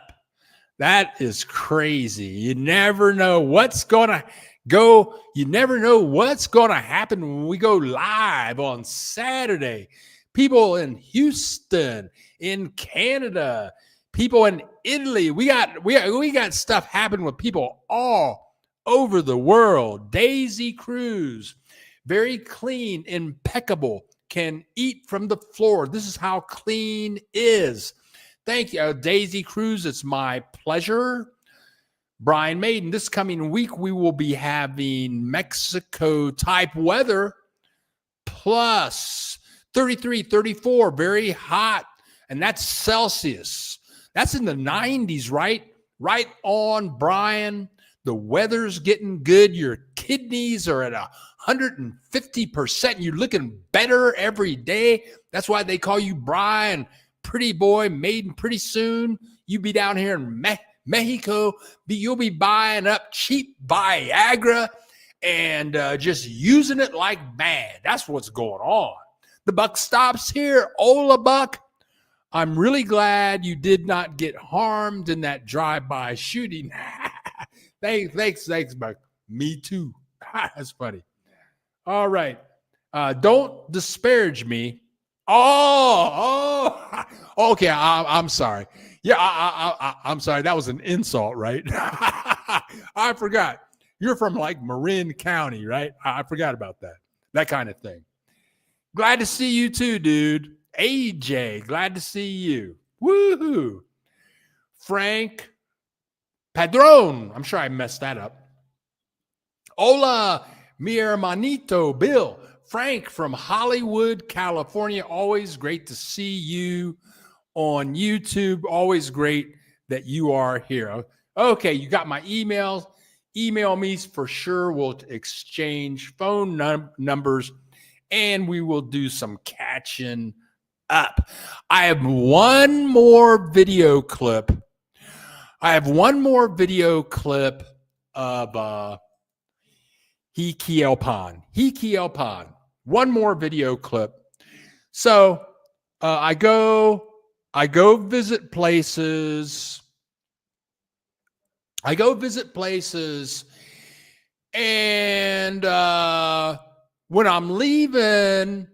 That is crazy. You never know what's going to go. You never know what's going to happen when we go live on Saturday. People in Houston, in Canada, people in Italy. We got stuff happening with people all over the world. Daisy Cruz, very clean, impeccable, can eat from the floor. This is how clean is. Thank you, Daisy Cruz. It's my pleasure. Brian Maiden, this coming week, we will be having Mexico type weather, plus 33, 34, very hot. And that's Celsius. That's in the 90s, right? Right on, Brian. The weather's getting good. Your kidneys are at 150%. You're looking better every day. That's why they call you Brian. Pretty boy, Maiden. Pretty soon, you be down here in Mexico. You'll be buying up cheap Viagra and just using it like mad. That's what's going on. The buck stops here. Ola Buck, I'm really glad you did not get harmed in that drive-by shooting. Thanks, Buck. Me too. That's funny. All right. Don't disparage me. Oh, okay. I'm sorry. Yeah, I'm sorry. That was an insult, right? I forgot. You're from like Marin County, right? I forgot about that. That kind of thing. Glad to see you too, dude. AJ, glad to see you. Woohoo. Frank Padron. I'm sure I messed that up. Hola, mi hermanito, Bill. Frank from Hollywood, California. Always great to see you on YouTube. Always great that you are here. Okay, you got my emails. Email me for sure. We'll exchange phone numbers and we will do some catching up. I have one more video clip. Of Jiquilpan. One more video clip. So I go visit places. And when I'm leaving,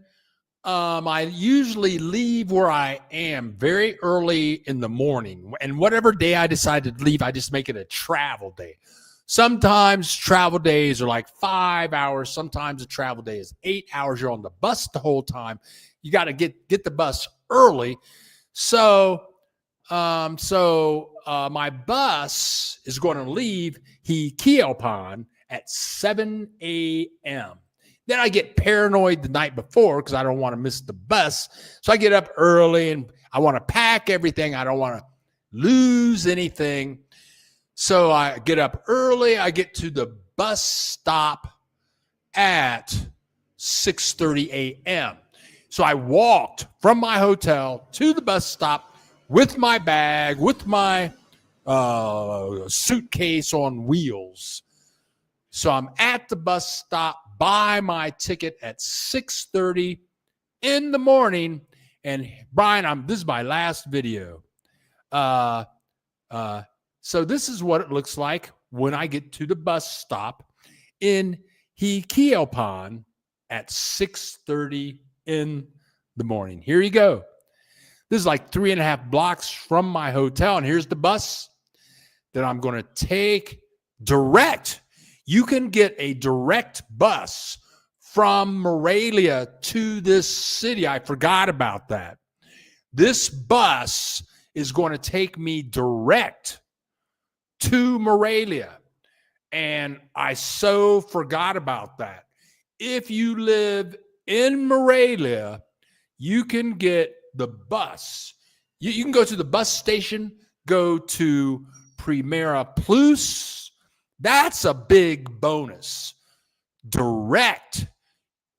I usually leave where I am very early in the morning. And whatever day I decide to leave, I just make it a travel day. Sometimes travel days are like 5 hours. Sometimes a travel day is 8 hours. You're on the bus the whole time. You got to get the bus early. So my bus is going to leave Jiquilpan at 7 a.m. Then I get paranoid the night before because I don't want to miss the bus. So I get up early and I want to pack everything. I don't want to lose anything. So I get up early. I get to the bus stop at 6:30 a.m. So I walked from my hotel to the bus stop with my bag, with my suitcase on wheels. So I'm at the bus stop, buy my ticket at 6:30 in the morning. And Brian, this is my last video. So this is what it looks like when I get to the bus stop in Jiquilpan at 6:30 in the morning. Here you go. This is like 3.5 blocks from my hotel. And here's the bus that I'm going to take direct. You can get a direct bus from Morelia to this city. I forgot about that. This bus is going to take me direct to Morelia. And I so forgot about that. If you live in Morelia, you can get the bus. You can go to the bus station, go to Primera Plus. That's a big bonus. direct,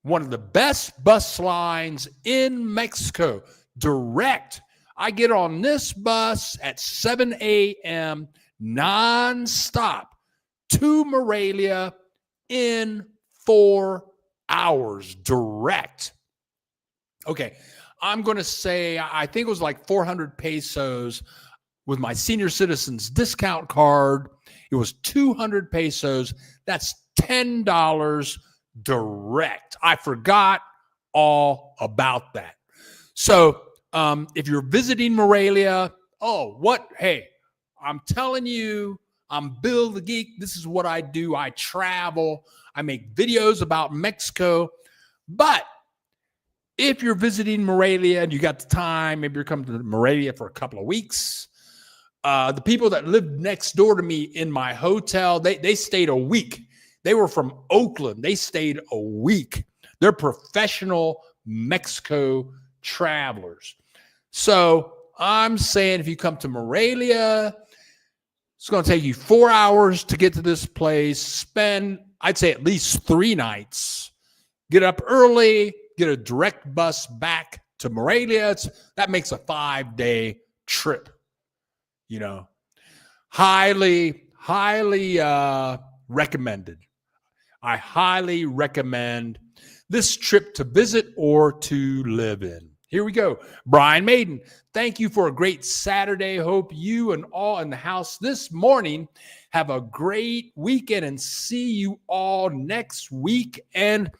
one of the best bus lines in Mexico, direct. I get on this bus at 7 a.m. nonstop to Morelia in 4 hours, direct. Okay, I'm going to say, I think it was like 400 pesos with my senior citizens discount card. It was 200 pesos. That's $10 direct. I forgot all about that. So if you're visiting Morelia, hey, I'm telling you, I'm Bill the Geek. This is what I do. I travel. I make videos about Mexico. But if you're visiting Morelia and you got the time, maybe you're coming to Morelia for a couple of weeks, the people that lived next door to me in my hotel, they stayed a week. They were from Oakland. They stayed a week. They're professional Mexico travelers. So I'm saying if you come to Morelia, it's going to take you 4 hours to get to this place. Spend, I'd say, at least 3 nights. Get up early, get a direct bus back to Morelia. That makes a 5-day trip. Highly recommended. I highly recommend this trip to visit or to live in. Here we go. Brian Maiden, thank you for a great Saturday. Hope you and all in the house this morning have a great weekend and see you all next week. And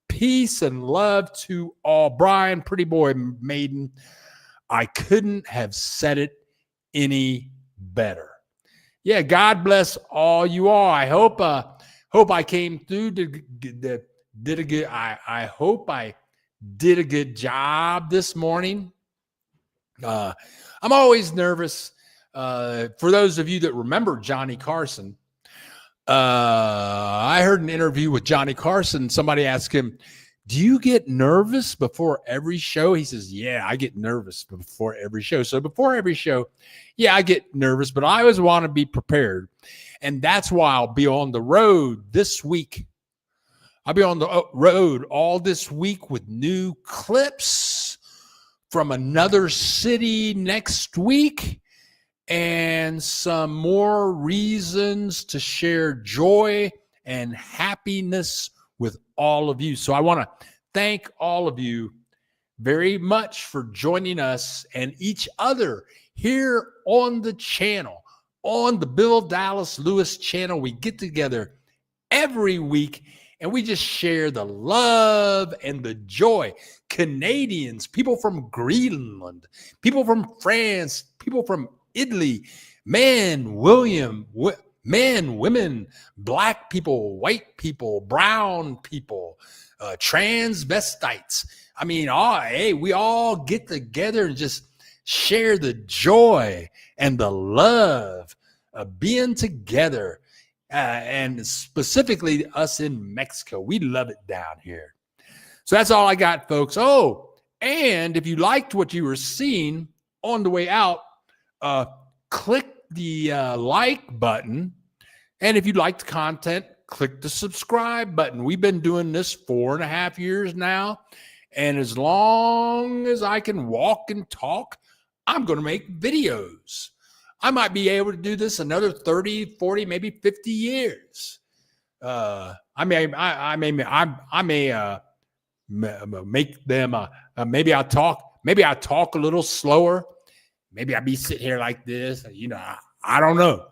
peace and love to all. Brian, pretty boy Maiden, I couldn't have said it any better. Yeah, God bless all you all. I hope I came through did a good. I hope I did a good job this morning. I'm always nervous. For those of you that remember Johnny Carson, I heard an interview with Johnny Carson. Somebody asked him, do you get nervous before every show? He says, yeah, I get nervous before every show. So before every show, yeah, I get nervous, but I always want to be prepared. And that's why I'll be on the road this week. I'll be on the road all this week with new clips from another city next week and some more reasons to share joy and happiness with all of you. So I want to thank all of you very much for joining us and each other here on the channel, on the Bill Dallas Lewis channel. We get together every week and we just share the love and the joy. Canadians, people from Greenland, people from France, people from Italy, men, women, black people, white people, brown people, transvestites. I mean, we all get together and just share the joy and the love of being together. And specifically us in Mexico. We love it down here. So that's all I got, folks. Oh, and if you liked what you were seeing on the way out, click the like button. And if you liked the content, click the subscribe button. We've been doing this 4.5 years now. And as long as I can walk and talk, I'm going to make videos. I might be able to do this another 30, 40, maybe 50 years. I may make them. Maybe I talk a little slower. Maybe I'll be sitting here like this. I don't know.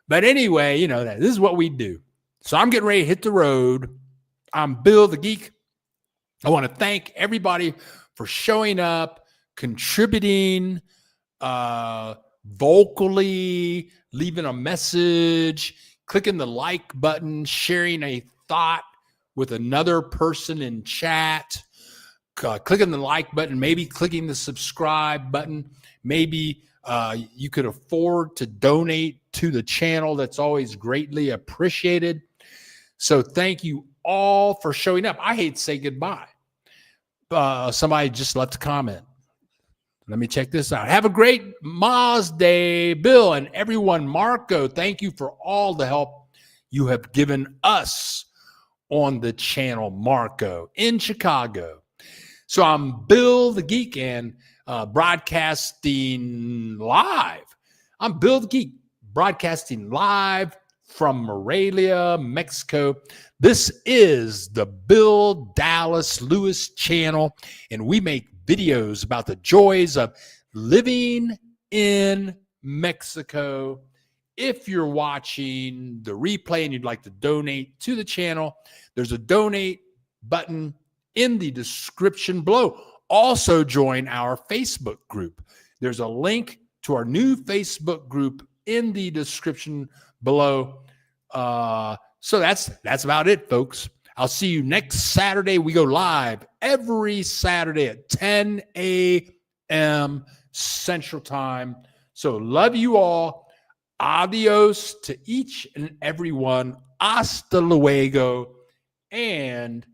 But anyway, this is what we do. So I'm getting ready to hit the road. I'm Bill the Geek. I want to thank everybody for showing up, contributing, vocally, leaving a message, clicking the like button, sharing a thought with another person in chat, clicking the like button, maybe clicking the subscribe button. Maybe you could afford to donate to the channel. That's always greatly appreciated. So thank you all for showing up. I hate to say goodbye. Somebody just left a comment. Let me check this out. Have a great Ma's Day, Bill and everyone. Marco, thank you for all the help you have given us on the channel Marco in Chicago. So I'm Bill the Geek and broadcasting live. I'm Bill the Geek, broadcasting live from Morelia, Mexico. This is the Bill Dallas Lewis channel, and we make videos about the joys of living in Mexico. If you're watching the replay and you'd like to donate to the channel, there's a donate button in the description below. Also join our Facebook group. There's a link to our new Facebook group in the description below. So that's about it, folks. I'll see you next Saturday. We go live every Saturday at 10 a.m. Central Time. So love you all. Adios to each and every one. Hasta luego. And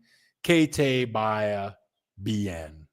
que te vaya bien.